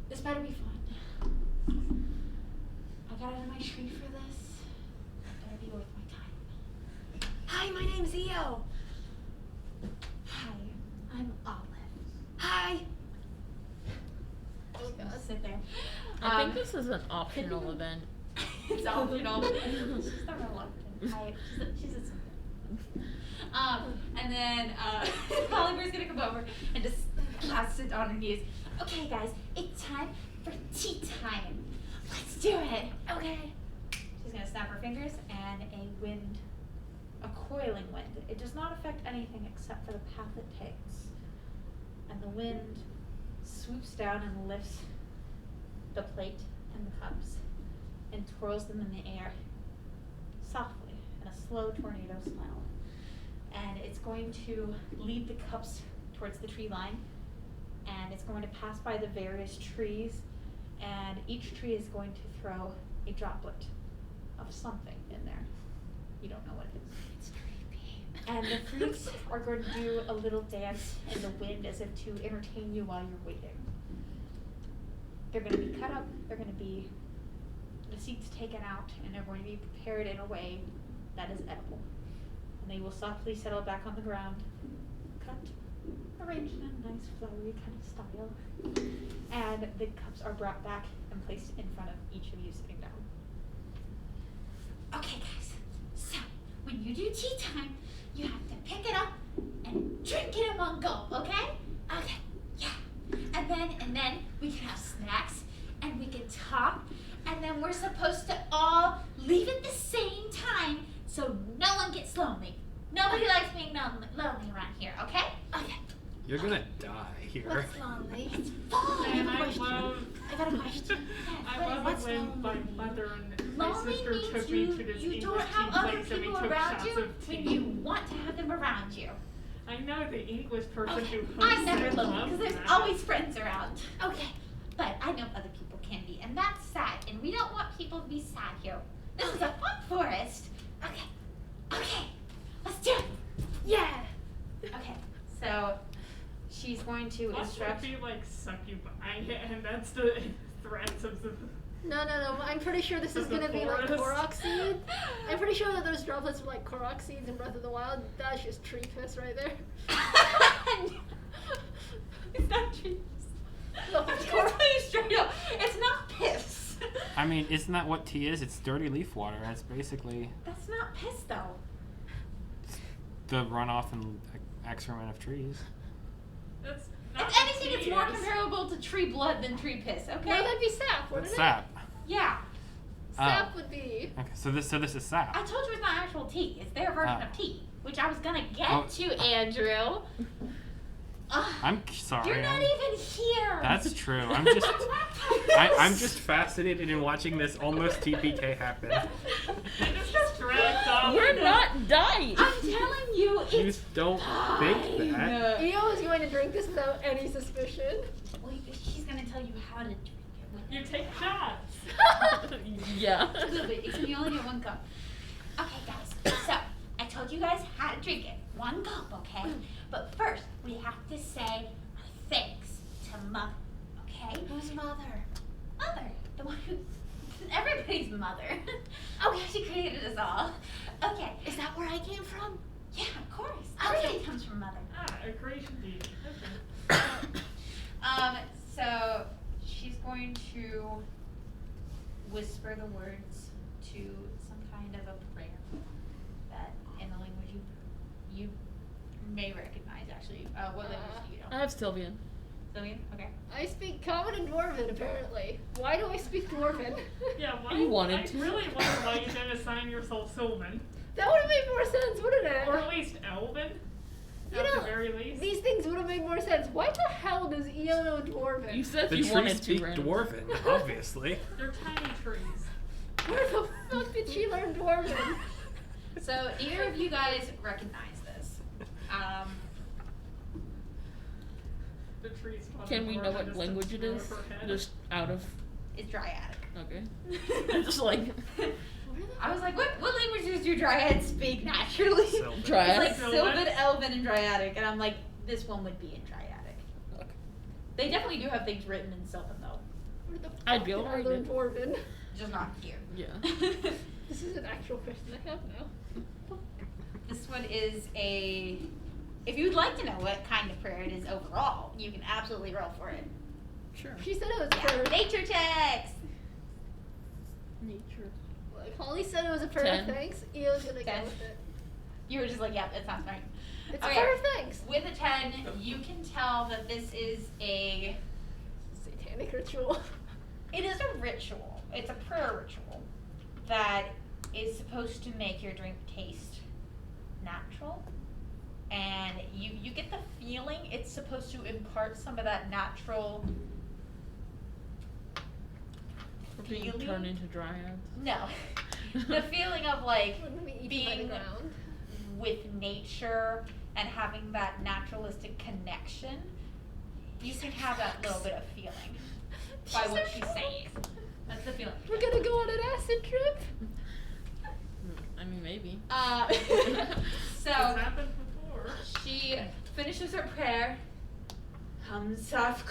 This better be fun. I got out of my tree for this. It better be worth my time. Hi, my name's Eo. Hi, I'm Olive. Hi. Oh God, sit there. I think this is an optional event. It's optional. She's the reluctant type. She's a simple. And then Oliver's gonna come over and just sit on her knees. Okay, guys, it's time for tea time. Let's do it. Okay. She's gonna snap her fingers, and a coiling wind. It does not affect anything except for the path it takes. And the wind swoops down and lifts the plate and the cups and twirls them in the air softly in a slow tornado style. And it's going to lead the cups towards the tree line, and it's going to pass by the various trees, and each tree is going to throw a droplet of something in there. You don't know what it is. It's creepy. And the fruits are going to do a little dance in the wind as if to entertain you while you're waiting. They're going to be cut up, they're going to be the seeds taken out, and they're going to be prepared in a way that is edible. And they will softly settle back on the ground, cut, arranged in a nice flowery kind of style. And the cups are brought back and placed in front of each of you sitting down. Okay, guys, so when you do tea time, you have to pick it up and drink it in one go, okay? Okay, yeah. And then we can have snacks, and we can talk, and then we're supposed to all leave at the same time so no one gets lonely. Nobody likes being lonely around here, okay? Okay. You're gonna die here. What's lonely? It's fine. And I got a question. love it when my mother and my Lonely sister means took me to this you English don't tea have other place and we people took around shots you of tea. when you want to have them around you. I know the English person Okay, who hosts I'm never it lonely loves because there's that. always friends around. Okay, but I know other people can be, and that's sad, and we don't want people to be sad here. This is a fun forest. Okay, let's do it. Yeah. Okay, so she's going to Watch instruct. it be like succubi, and that's the threats of the. No. I'm pretty sure this is Of the gonna be like forest. Korok seed. I'm pretty sure that those droplets are like Korok seeds in Breath of the Wild. That's just tree piss right there. It's not trees. No, I'm just gonna tell you straight up. It's not piss. I mean, isn't that what tea is? It's dirty leaf water. It's basically That's not piss though. the runoff and excrement of trees. That's not If anything, what it's tea more is. comparable to tree blood than tree piss. Okay. No, that'd be sap, wouldn't What's it? sap? Yeah. Sap would be. Okay, so this is sap. I told you it's not actual tea. It's their version of tea, which I was gonna get Oh. to, Andrew. I'm sorry. You're not even here. That's true. I'm just fascinated in watching this almost TPK happen. They just dragged off. We're not dying. I'm telling you, You it's don't think that. Eo is going to drink this without any suspicion. Wait, he's gonna tell you how to drink it. You take shots. Yeah. A little bit. You only get one cup. Okay, guys. So I told you guys how to drink it. One cup, okay? But first, we have to say thanks to Mother. Okay? Who's mother? Mother, the one who, everybody's mother. Okay, she created us all. Okay. Is that where I came from? Yeah, of course. Everything comes from Mother. A creation deity. Okay. So she's going to whisper the words to some kind of a prayer that, in the language you may recognize. Actually, what language do you know? I have Sylvian. Sylvian? Okay. I speak Common and Dwarven, apparently. Why do I speak Dwarven? Yeah, why? You wanted I to. really wonder why you didn't assign yourself Sylvan. That would have made more sense, wouldn't it? Or at least Elven. You At know, the very least. these things would have made more sense. Why the hell does Eo know Dwarven? You said The you trees wanted speak to, Random. dwarven, obviously. They're tiny trees. Where the fuck did she learn Dwarven? So neither of you guys recognize this. The trees. Can we know what language it is? Just out of. It's Dryadic. Okay. Just like. I was like, what languages do Dryads speak naturally? Sylvan. Dryad? It's like Sylvan, Elven, and Dryadic, and I'm like, this one would be in Dryadic. Okay. They definitely do have things written in Sylvan though, Where the fuck I'd be able did to I read learn it. Dwarven? just not here. Yeah. This is an actual question I have now. This one is a. If you'd like to know what kind of prayer it is overall, you can absolutely roll for it. Sure. She said it was Yeah, for nature checks. Nature. like Holly said it was a prayer 10. of thanks. Eo's gonna go 10. with it. You were just like, yep, that sounds right. It's Okay. a prayer of thanks. With a 10, you can tell that this is a. Satanic ritual. It is a ritual. It's a prayer ritual that is supposed to make your drink taste natural. And you get the feeling it's supposed to impart some of that natural We're being feeling. turned into dryads. No. The feeling of like Wouldn't we eat by the being ground? with nature and having that naturalistic connection. You can have that little bit of feeling by She's what so she's drunk. saying. That's the feeling. We're gonna go on an acid trip. I mean, maybe. It's So happened before. she finishes her prayer. Comes off.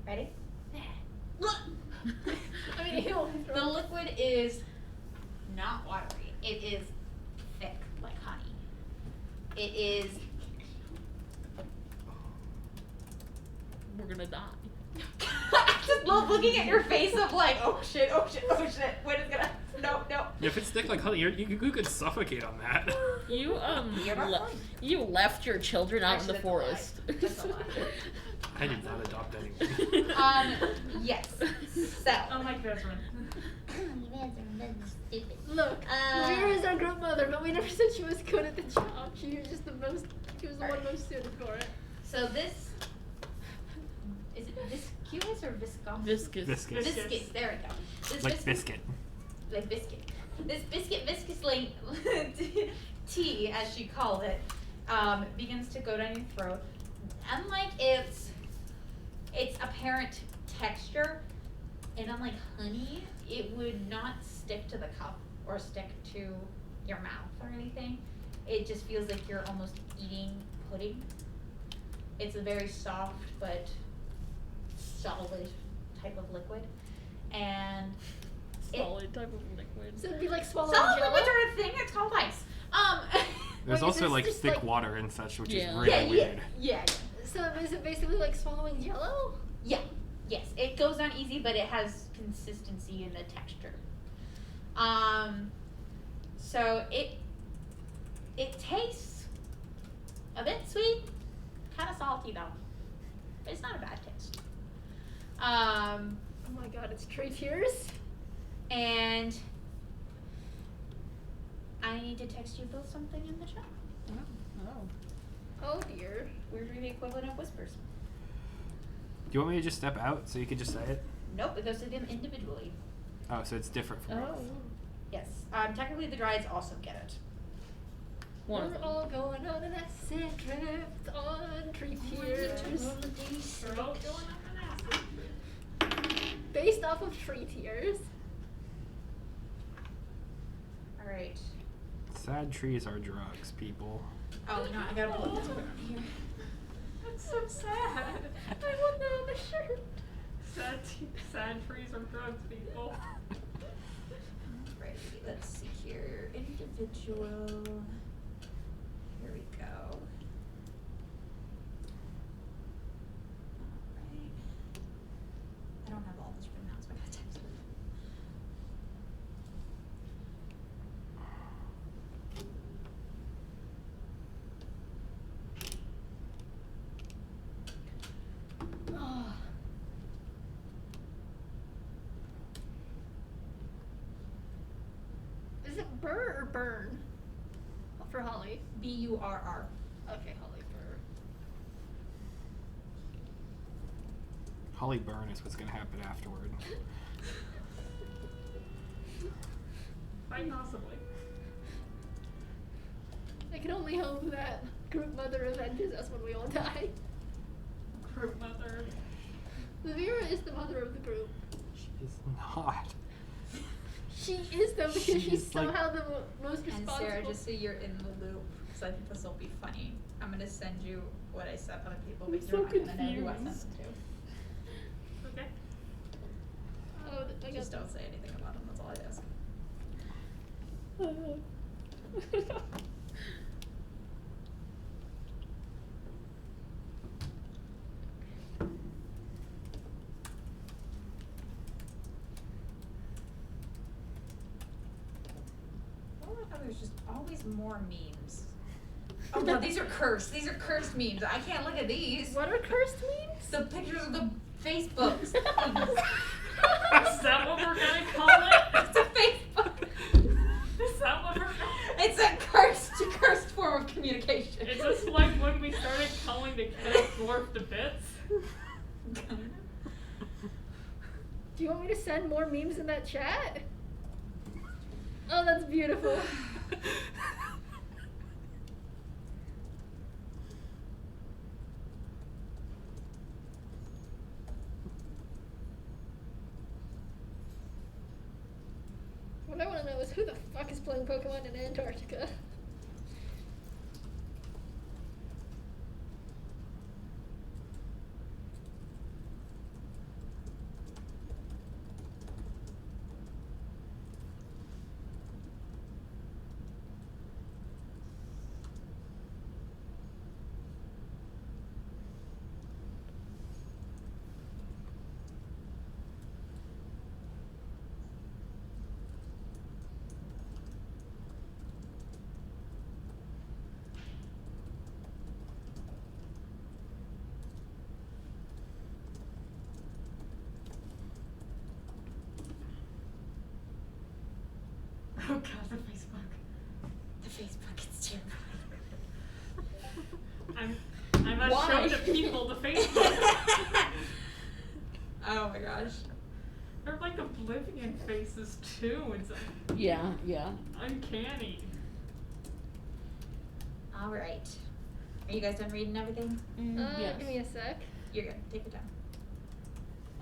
Ready? I mean, ew. The liquid is not watery. It is thick like honey. It is. We're gonna die. I just love looking at your face of like, oh shit, oh shit, oh shit. When is gonna? No, no. If it's thick like honey, you could suffocate on that. You You're not lying. you left your children out in Actually, the that's a lie. forest. That's a lie. I did not adopt anyone. Yes. So. Unlike Vezran. Look, Vera is our grandmother, but we never said she was good at the job. She was just the most. She was the one most suited for it. So this. Is it viscous or viscous? Viscous. Viscous. Viscous. There we go. This Like viscous- biscuit. Like biscuit. This viscous tea, as she called it, begins to go down your throat. Unlike its apparent texture, and unlike honey, it would not stick to the cup or stick to your mouth or anything. It just feels like you're almost eating pudding. It's a very soft but solid type of liquid, and Solid type of liquid. So it'd be like swallowing solid jello. liquids are a thing. It's called ice. There's Wait, is also this like just, thick like- water and such, which Yeah. is really weird. yeah. So is it basically like swallowing jello? Yeah, yes, it goes down easy, but it has consistency in the texture. So it tastes a bit sweet, kind of salty though. But it's not a bad taste. Oh my god, it's tree tears. And I need to text you both something in the chat. Oh. Oh dear. We're doing the equivalent of whispers. Do you want me to just step out so you could just say it? Nope, it goes to them individually. Oh, so it's different from Oh. both. Yes. Technically the Dryads also get it. One of We're them. all going on an acid trip on tree tears. They're all going on an acid. Based off of tree tears. Alright. Sad trees are drugs, people. Oh no, I gotta pull this one here. That's so sad. I want that on the shirt. Sad trees are drugs, people. Alrighty, let's see here. Individual. Here we go. Alright. I don't have all this written out, so I gotta text it. Oh. Is it burr or burn? For Holly. B-U-R-R. Okay, Holly burr. Holly burn is what's gonna happen afterward. Quite possibly. I can only hope that group mother avenges us when we all die. Group mother. Vera is the mother of the group. She is not. She is though because She's she's like- somehow the most And responsible. Sarah, just so you're in the loop, because I think this will be funny, I'm gonna send you what I sent other people, I'm but so you're not gonna know who I sent confused. them Okay. Oh, I to. got Just don't say anything about them, that's all I ask. I don't know how there's just always more memes. Oh no, these are cursed. These are cursed memes. I can't look at these. What are cursed memes? The pictures of the Facebooks. Is that what we're gonna call it? It's a Facebook. Is that what we're gonna It's a cursed form of communication. Is this like when we started calling the cat dwarf to bits? Do you want me to send more memes in that chat? Oh, that's beautiful. What I want to know is who the fuck is playing Pokemon in Antarctica? Oh god, the Facebook. The Facebook, it's terrifying. I must Why? show the people the Facebook. Oh my gosh. They're like oblivion faces too. It's Yeah, yeah. uncanny. Alright. Are you guys done reading everything? Yes. Give me a sec. You're good. Take your time.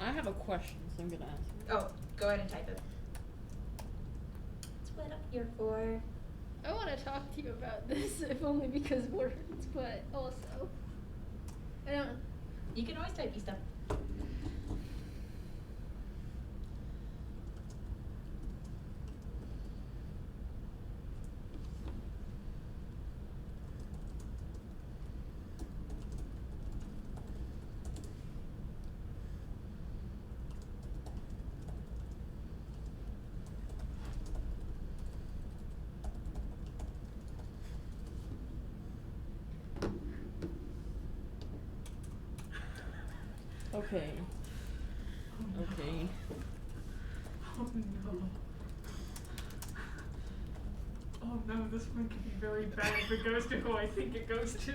I have a question, so I'm gonna ask. Oh, go ahead and type it. That's what I'm here for. I want to talk to you about this, if only because words, but also. I don't. You can always type me stuff. Okay. Okay. Oh no. Oh no, this one could be very bad if it goes to who I think it goes to.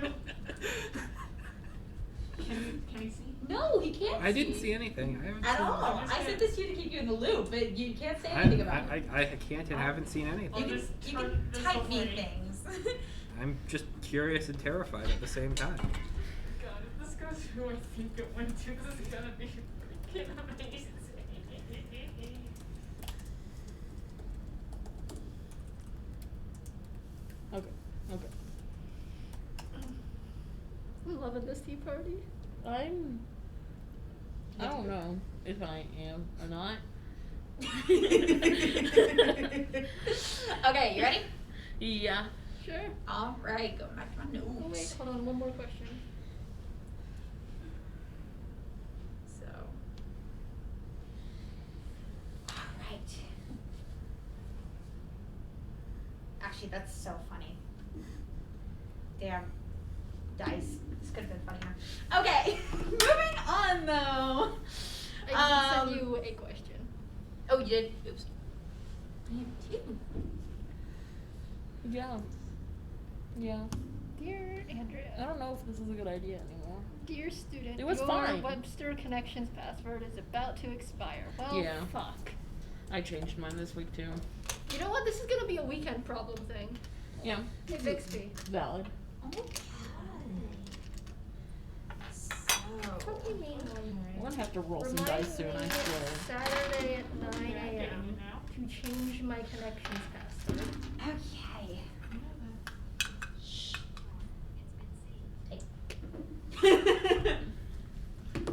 Can he see? No, he can't I didn't see anything. I haven't at seen all. I'm just I sent gonna- this to you to keep you in the loop, but you can't say anything about it. I can't and haven't seen I'll You anything. can, just you turn can this type me away. things. I'm just curious and terrified at the same time. God, if this goes to who I think it went to, this is gonna be freaking amazing. Okay. Okay. We're loving this tea party. I don't know if I am or not. Okay, you ready? Yeah. Sure. All right, going back to my notes. Oh wait, hold on, one more question. So, all right. Actually, that's so funny. Damn. Dice. This could have been funnier. Okay, moving on though. I did send you a question. Oh, you did? Oops. I have two. Yeah. Yeah. Dear Andrea. I don't know if this is a good idea anymore. Dear student, It was your fine. Webster Connections password is about to expire. Well, Yeah. fuck. I changed mine this week too. You know what? This is gonna be a weekend problem thing. Yeah. Hey, Bixby. Valid. Okay. So. What do you mean? I'm gonna have to roll some Remind dice soon, I me swear. Saturday at 9 Yeah, getting a.m. you now. to change my connections password. Okay. Shh.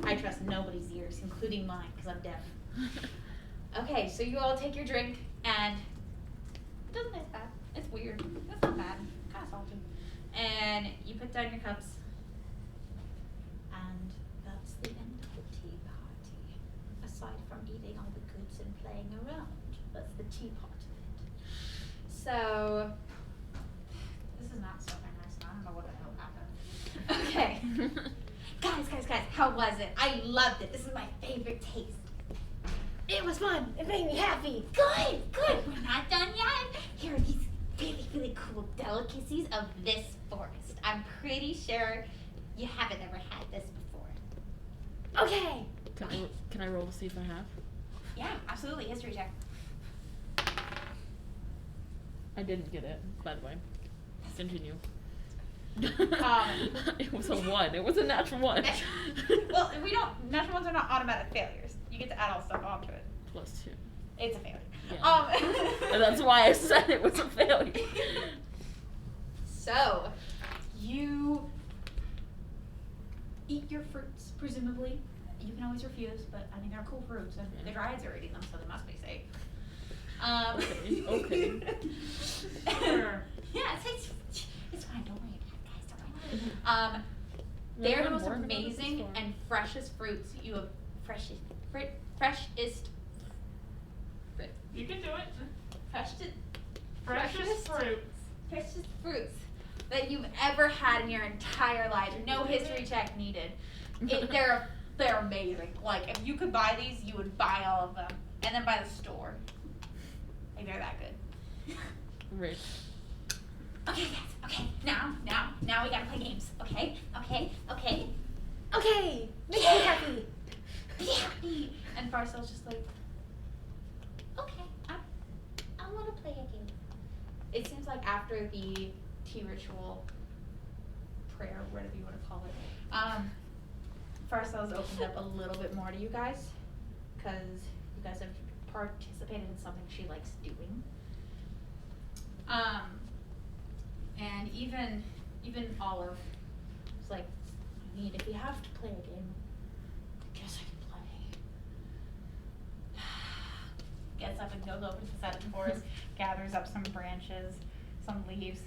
I trust nobody's ears, including mine, because I'm deaf. Okay, so you all take your drink, and it doesn't taste bad. It's weird. It's not bad. Kind of salty. And you put down your cups, and that's the end of the tea party. Aside from eating all the goods and playing around, that's the tea part of it. So, this is not so very nice. I don't know what the hell happened. Okay. Guys, how was it? I loved it. This is my favorite taste. It was fun. It made me happy. Good. We're not done yet. Here are these really, really cool delicacies of this forest. I'm pretty sure you haven't ever had this before. Okay. Can I roll to see if I have? Yeah, absolutely. History check. I didn't get it, by the way. Continue. It was a 1. It was a natural 1. Well, we don't. Natural ones are not automatic failures. You get to add all stuff onto it. +2. It's a failure. Yeah. And that's why I said it was a failure. So, you eat your fruits, presumably. You can always refuse, but I mean, they're cool fruits, and the Dryads are eating them, so they must be safe. Okay. Sure. Yeah, it's fine. Don't worry about it, guys. Don't worry. They're the most amazing and freshest fruits you have. Freshest. You can do it. Freshest fruits. freshest fruits that you've ever had in your entire life. No history check needed. They're amazing. Like, if you could buy these, you would buy all of them, and then buy the store. Like, they're that good. Rich. Okay, guys. Okay, now we gotta play games. Okay. Make me happy. Be happy. And Farcel's just like, okay, I want to play a game. It seems like after the tea ritual, prayer, whatever you want to call it, Farcel's opened up a little bit more to you guys, because you guys have participated in something she likes doing. And even Olive was like, I mean, if you have to play a game, I guess I can play. Gets up and goes over to the side of the forest, gathers up some branches, some leaves.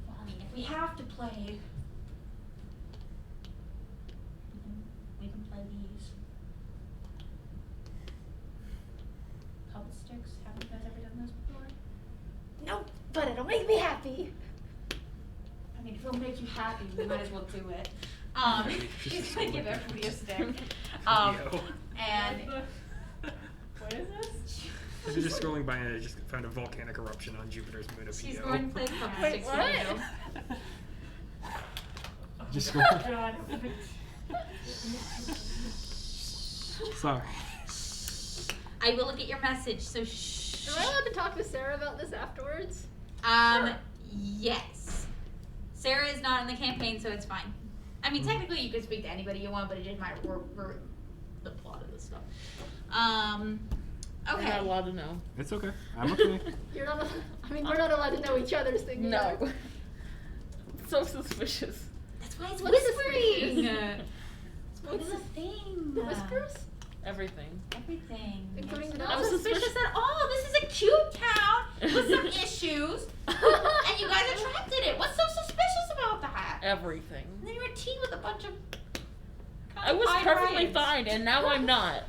Well, I mean, if we have to play, we can play these. Puppet sticks. Haven't you guys ever done those before? Nope, but it'll make me happy. I mean, if it'll make you happy, we might as well do it. She's gonna give everybody a stick. Yo. And What is this? I was just scrolling by and I just found a volcanic eruption on Jupiter's moon of She's Io. going to play puppet Wait, sticks what? with you. Just Oh scrolling. God. Sorry. I will look at your message, so shh. Am I allowed to talk to Sarah about this afterwards? Yes. Sarah is not in the campaign, so it's fine. I mean, technically you could speak to anybody you want, but it just might work the plot of this stuff. You're Okay. not allowed to know. It's okay. I'm okay. You're not. I mean, we're not allowed to know each other's things. No. So suspicious. That's why it's What is whispering. What's What's the thing? Whispers? Everything. Everything. Including It's the not dogs? suspicious at all. This is a cute town with some issues, and you guys attracted it. What's so suspicious about that? Everything. And then you were teen with a bunch of. I was high perfectly Ryans. fine, and now I'm not.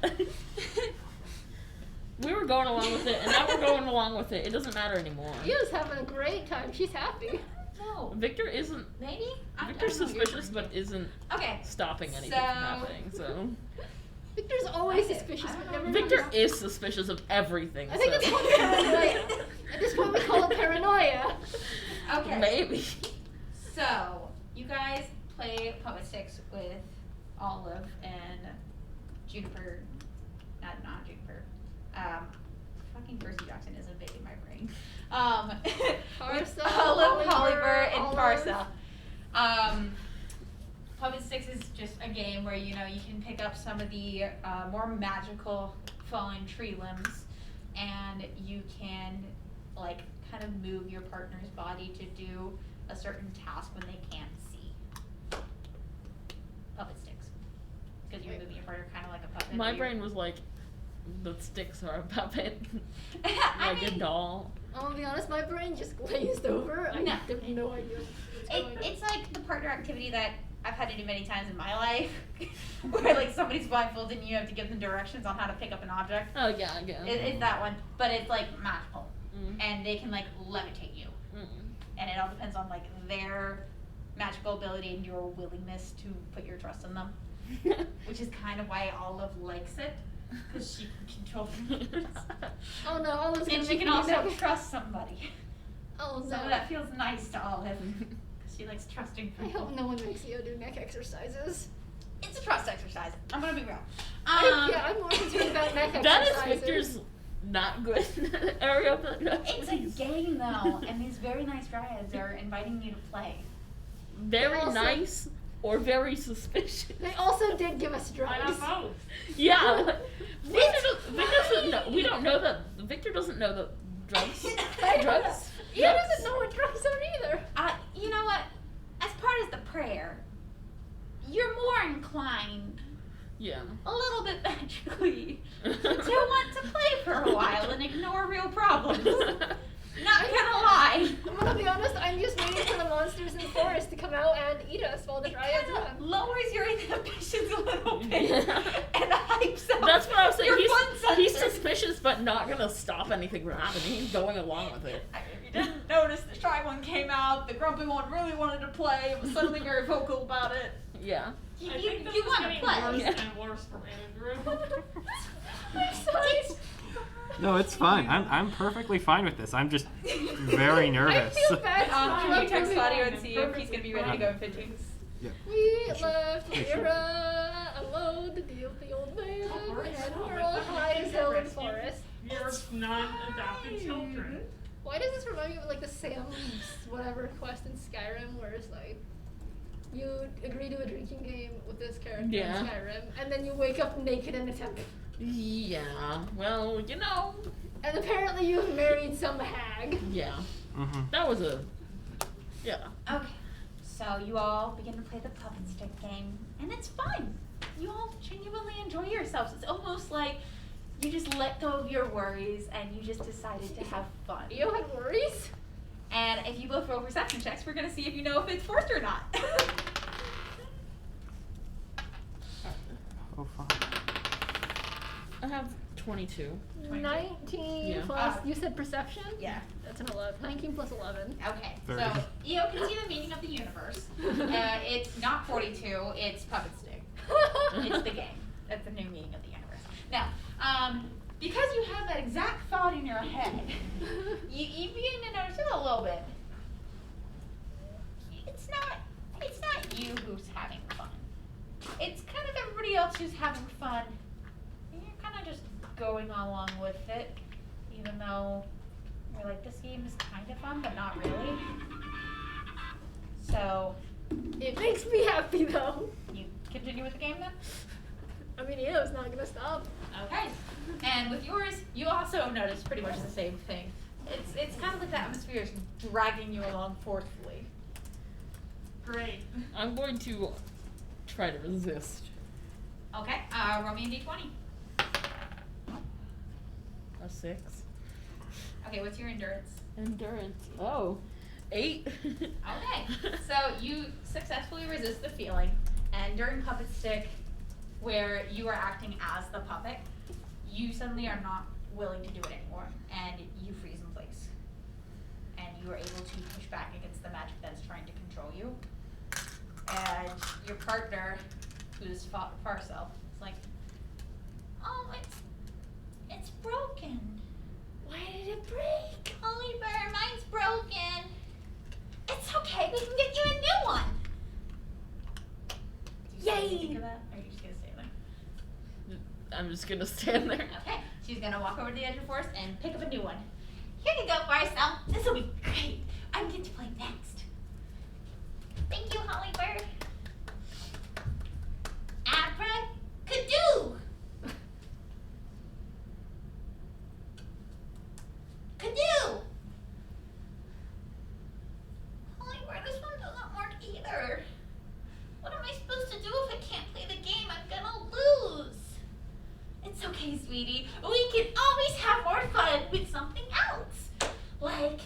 We were going along with it, and now we're going along with it. It doesn't matter anymore. Io's having a great time. She's happy. No. Victor isn't. Maybe. Victor's I don't know. You're suspicious, but isn't Okay. stopping anything So- from happening. So Victor's always Okay, suspicious, I but don't never. know. Victor really- is suspicious of everything. I think so. it's called paranoia. At this point, we call it paranoia. Okay. Maybe. So you guys play puppet sticks with Olive and Juniper. Not Juniper. Fucking Percy Jackson is invading my brain. With Parsa, Olive, Oliver, and Olive. Parsa. Puppet sticks is just a game where you can pick up some of the more magical fallen tree limbs, and you can like kind of move your partner's body to do a certain task when they can't see. Puppet sticks, because you're moving your partner kind of like a puppet. My but brain was like, the sticks are a puppet, I like a mean, doll. I'll be honest, my brain just glazed over. I No. have no idea what's going on. It's like the partner activity that I've had to do many times in my life, where like somebody's blindfolded and you have to give them directions on how to pick up an object. Oh yeah, I guess. It's that one, but it's like magical, Mm. and they can like levitate you, Mm. and it all depends on like their magical ability and your willingness to put your trust in them, which is kind of why Olive likes it, because she can control them. Oh no, Olive's gonna And she make can me also mad. trust somebody, Oh so no. that feels nice to Olive, because she likes trusting I people. hope no one makes Io do neck exercises. It's a trust exercise. I'm gonna be real. I'm more concerned about neck That is exercises. Victor's not good area of the It's a game though, and these very nice dryads are inviting you to play. Very Also- nice or very suspicious. They also did give us Why drugs. not both? Yeah. Victor doesn't know. We don't know that. Victor doesn't know that drugs. Drugs. Io doesn't know what drugs are either. You know what? As part of the prayer, you're more inclined, Yeah. a little bit magically, to want to play for a while and ignore real problems. Not gonna lie. I'm gonna be honest, I'm just waiting for the monsters in the forest to come out and eat us while the It dryads kinda run. lowers your inhibitions a little bit Yeah. and hypes up That's what I was saying. your fun He's center. suspicious, but not gonna stop anything from happening. He's going along with it. I mean, if you didn't notice, the shy one came out, the grumpy one really wanted to play, and was suddenly very vocal about it. Yeah. You, I you, think this you is want to getting play. worse Yeah. and worse for Andrew. I'm sorry. No, it's fine. I'm perfectly fine with this. I'm just very nervous. I feel bad. Can you text Moving Claudio on. and see if he's gonna be ready to go in 15? We left Lyra alone to deal with the old man, and we're all high as hell in the forest. You're non-adopted children. Why does this remind me of like the Sam's whatever quest in Skyrim, where it's like you agree to a drinking game with this character Yeah. in Skyrim, and then you wake up naked in a temple, Yeah. Well, you know. and apparently you've married some hag. Yeah. Mm-hmm. That was a. Yeah. Okay, so you all begin to play the puppet stick game, and it's fun. You all genuinely enjoy yourselves. It's almost like you just let go of your worries and you just decided to have fun. You had worries? And if you both roll perception checks, we're gonna see if you know if it's forced or not. Oh, fine. I have 22. 19 Yeah. plus, you said perception? Yeah. That's an 11. 19 plus 11. Okay, Very so good. Io can see the meaning of the universe. It's not 42, it's puppet stick. It's the game. That's the new meaning of the universe. No. Because you have that exact thought in your head, you begin to notice it a little bit. It's not you who's having fun. It's kind of everybody else who's having fun. And you're kind of just going along with it, even though you're like, this game is kind of fun, but not really. So, It makes me happy though. you continue with the game then? I mean, it's not gonna stop. Okay. And with yours, you also notice pretty much the same thing. It's kind of like the atmosphere is dragging you along forcefully. Great. I'm going to try to resist. Okay, roll me a d20. A 6. Okay, what's your endurance? Endurance. Oh. 8. Okay, so you successfully resist the feeling, and during Puppet Stick, where you are acting as the puppet, you suddenly are not willing to do it anymore, and you freeze in place. And you are able to push back against the magic that is trying to control you. And your partner, who's Farcel, is like, oh, it's broken. Why did it break? Oliver, mine's broken. It's okay, we can get you a new one. Do you Yay! think of that, or are you just gonna stay there? I'm just gonna stand there. Okay, she's gonna walk over to the edge of the forest and pick up a new one. Here you go, Farcel. This will be great. I get to play next. Thank you, Hollybird. Abracadoo! Cadoo! Hollybird, this one doesn't work either. What am I supposed to do if I can't play the game? I'm gonna lose. It's okay, sweetie. We can always have more fun with something else. Like,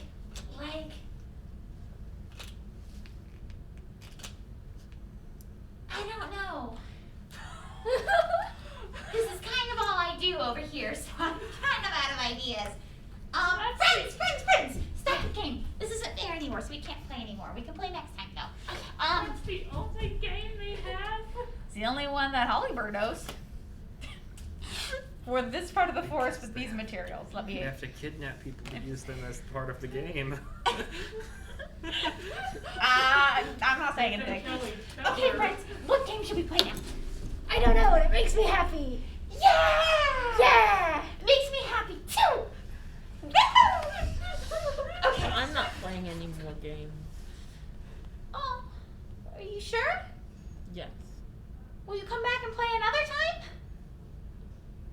I don't know. This is kind of all I do over here, so I'm kind of out of ideas. Friends! Stop the game. This isn't fair anymore, so we can't play anymore. We can play next time, though. That's the only game they have. It's the only one that Hollybird knows. For this part of the forest with these materials. Let You me. have to kidnap people to use them as part of the game. I'm not saying anything. Okay, friends, what game should we play now? I don't know. It makes me happy. Yeah! Yeah! It makes me happy too! Okay. I'm not playing any more games. Oh, are you sure? Yes. Will you come back and play another time?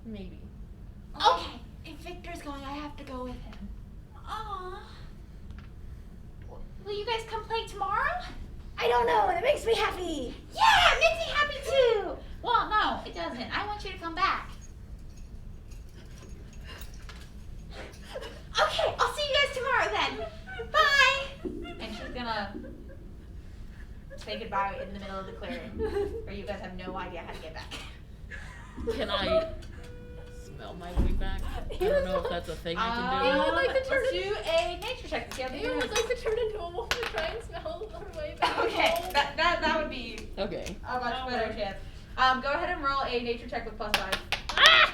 Maybe. Okay. If Victor's going, I have to go with him. Aww. Will you guys come play tomorrow? I don't know. It makes me happy. Yeah, it makes me happy too. Well, no, it doesn't. I want you to come back. Okay, I'll see you guys tomorrow then. Bye. And she's gonna say goodbye in the middle of the clearing, where you guys have no idea how to get back. Can I smell my way back? I don't know if that's a thing I can do. I would like to turn let's it- do a nature check to see how I the would like to turn into a wolf to try and smell our way back. Okay, home. that would be Okay. a much That'll better work. chance. Go ahead and roll a nature check with +5. Ah!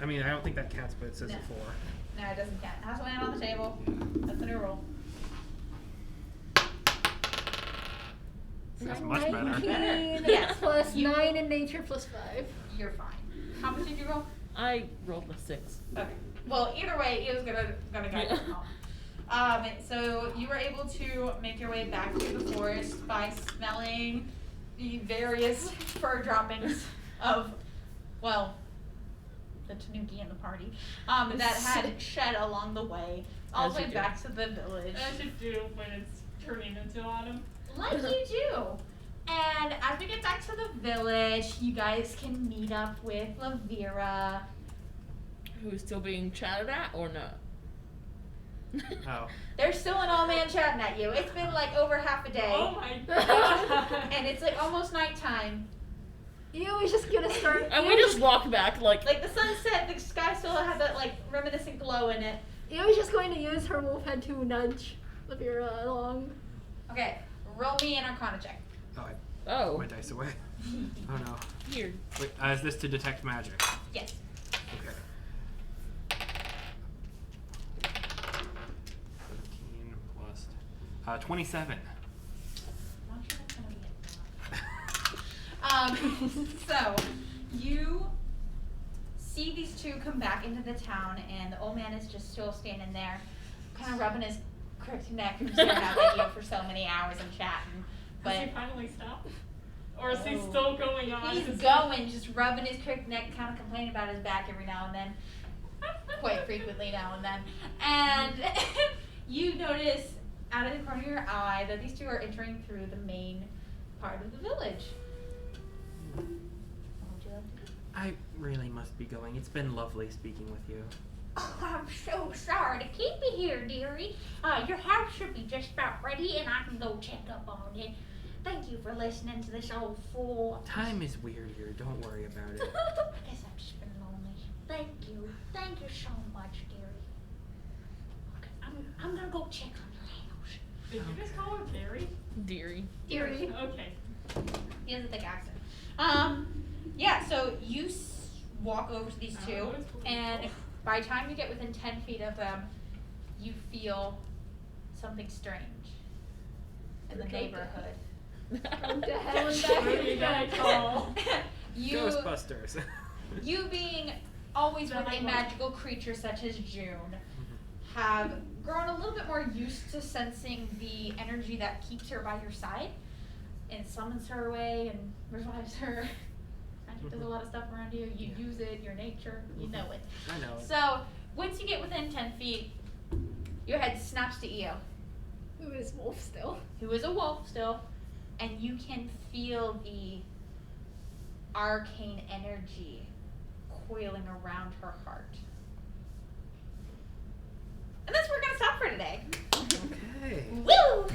I mean, I don't think that counts, but it says No. a 4. No, it doesn't count. It has to land on the table. That's the new rule. That's much better. 19 Yes. plus You- 9 in nature plus 5. You're fine. How much did you roll? I rolled a 6. Okay. Well, either way, it was gonna guide you home. So you were able to make your way back through the forest by smelling the various fur droppings of, well, the Tanuki and the party that had shed along the way, all As the you way do. back to the village. As you do when it's turning into autumn. Like you do. And as we get back to the village, you guys can meet up with Lavira. Who's still being chatted at or not? Oh. There's still an old man chatting at you. It's been like over half a day. Oh my god. And it's like almost nighttime. Eo's just gonna start. And we just walk back like Like the sunset, the sky still has that like reminiscent glow in it. Eo's just going to use her wolf head to nudge Lavira along. Okay, roll me an Arcana check. Oh, Oh. my dice away. Oh no. Here. Wait, is this to detect magic? Yes. Okay. 17 plus 27. Not sure that's gonna be enough. So you see these two come back into the town, and the old man is just still standing there, kind of rubbing his crooked neck from staring out at you for so many hours and chatting. Has he But finally stopped? Or is he still going on? he's going, just rubbing his crooked neck, kind of complaining about his back every now and then, quite frequently now and then. And you notice out of the corner of your eye that these two are entering through the main part of the village. What would you like to do? I really must be going. It's been lovely speaking with you. Oh, I'm so sorry to keep you here, dearie. Your house should be just about ready, and I can go check up on it. Thank you for listening to this old fool. Time is weird here. Don't worry about it. I guess I've just been lonely. Thank you. Thank you so much, dearie. Okay, I'm gonna go check on your house. Did you just call her Carrie? Deary. Eerie. Okay. He has a thick accent. Yeah, so you walk over to these I two, always believe and so. by the time you get within 10 feet of them, you feel something strange in the neighborhood. What the hell is Who are you gonna that? call? You, Ghostbusters. you being always with a That magical creature such as June, have grown a little bit more used to sensing the energy that keeps her by your side and summons her away and revives her. Magic does a lot of stuff around you. You Yeah. use it, your nature, you know it. I know it. So, once you get within 10 feet, your head snaps to Io, Who is Wolf still? who is a wolf still, and you can feel the arcane energy coiling around her heart. And that's where we're going to stop for today. Okay. Woo!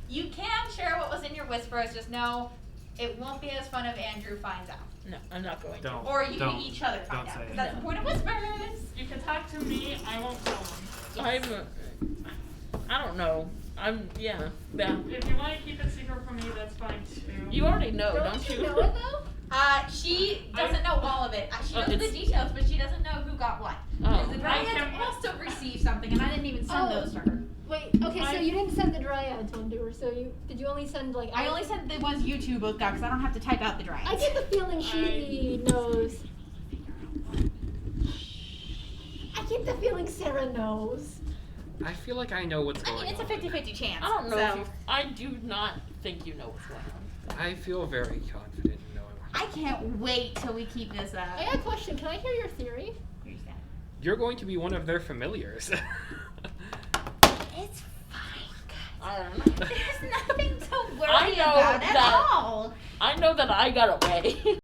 You can share what was in your whispers, just know it won't be as fun if Andrew finds out. No, I'm not going Don't. Or you don't, can each other find don't out, say 'cause it. that's the point of whispers. You can talk to me, I won't tell him. I don't know. Yeah. If you want to keep it secret from me, that's fine too. You already know, Don't don't you you? know it though? She doesn't know all of it. She knows the it's- details, but she doesn't know who got what. Oh. The I Dryads can- also received something, and I didn't even send Oh. those to her. Wait, okay, so you didn't send the dryads one to her, so did you only send like I only sent the ones you two both got, because I don't have to type out the Dryads. I get the feeling she knows. I get the feeling Sarah knows. I feel like I know what's I going on. mean, it's a 50-50 chance. I don't know. So. I do not think you know what's going on. I feel very confident in knowing. I can't wait till we keep this up. I got a question. Can I hear your theory? Here's that. You're going to be one of their familiars. It's fine, guys. I don't know. There's nothing to worry I know about at that- all. I know that I got away.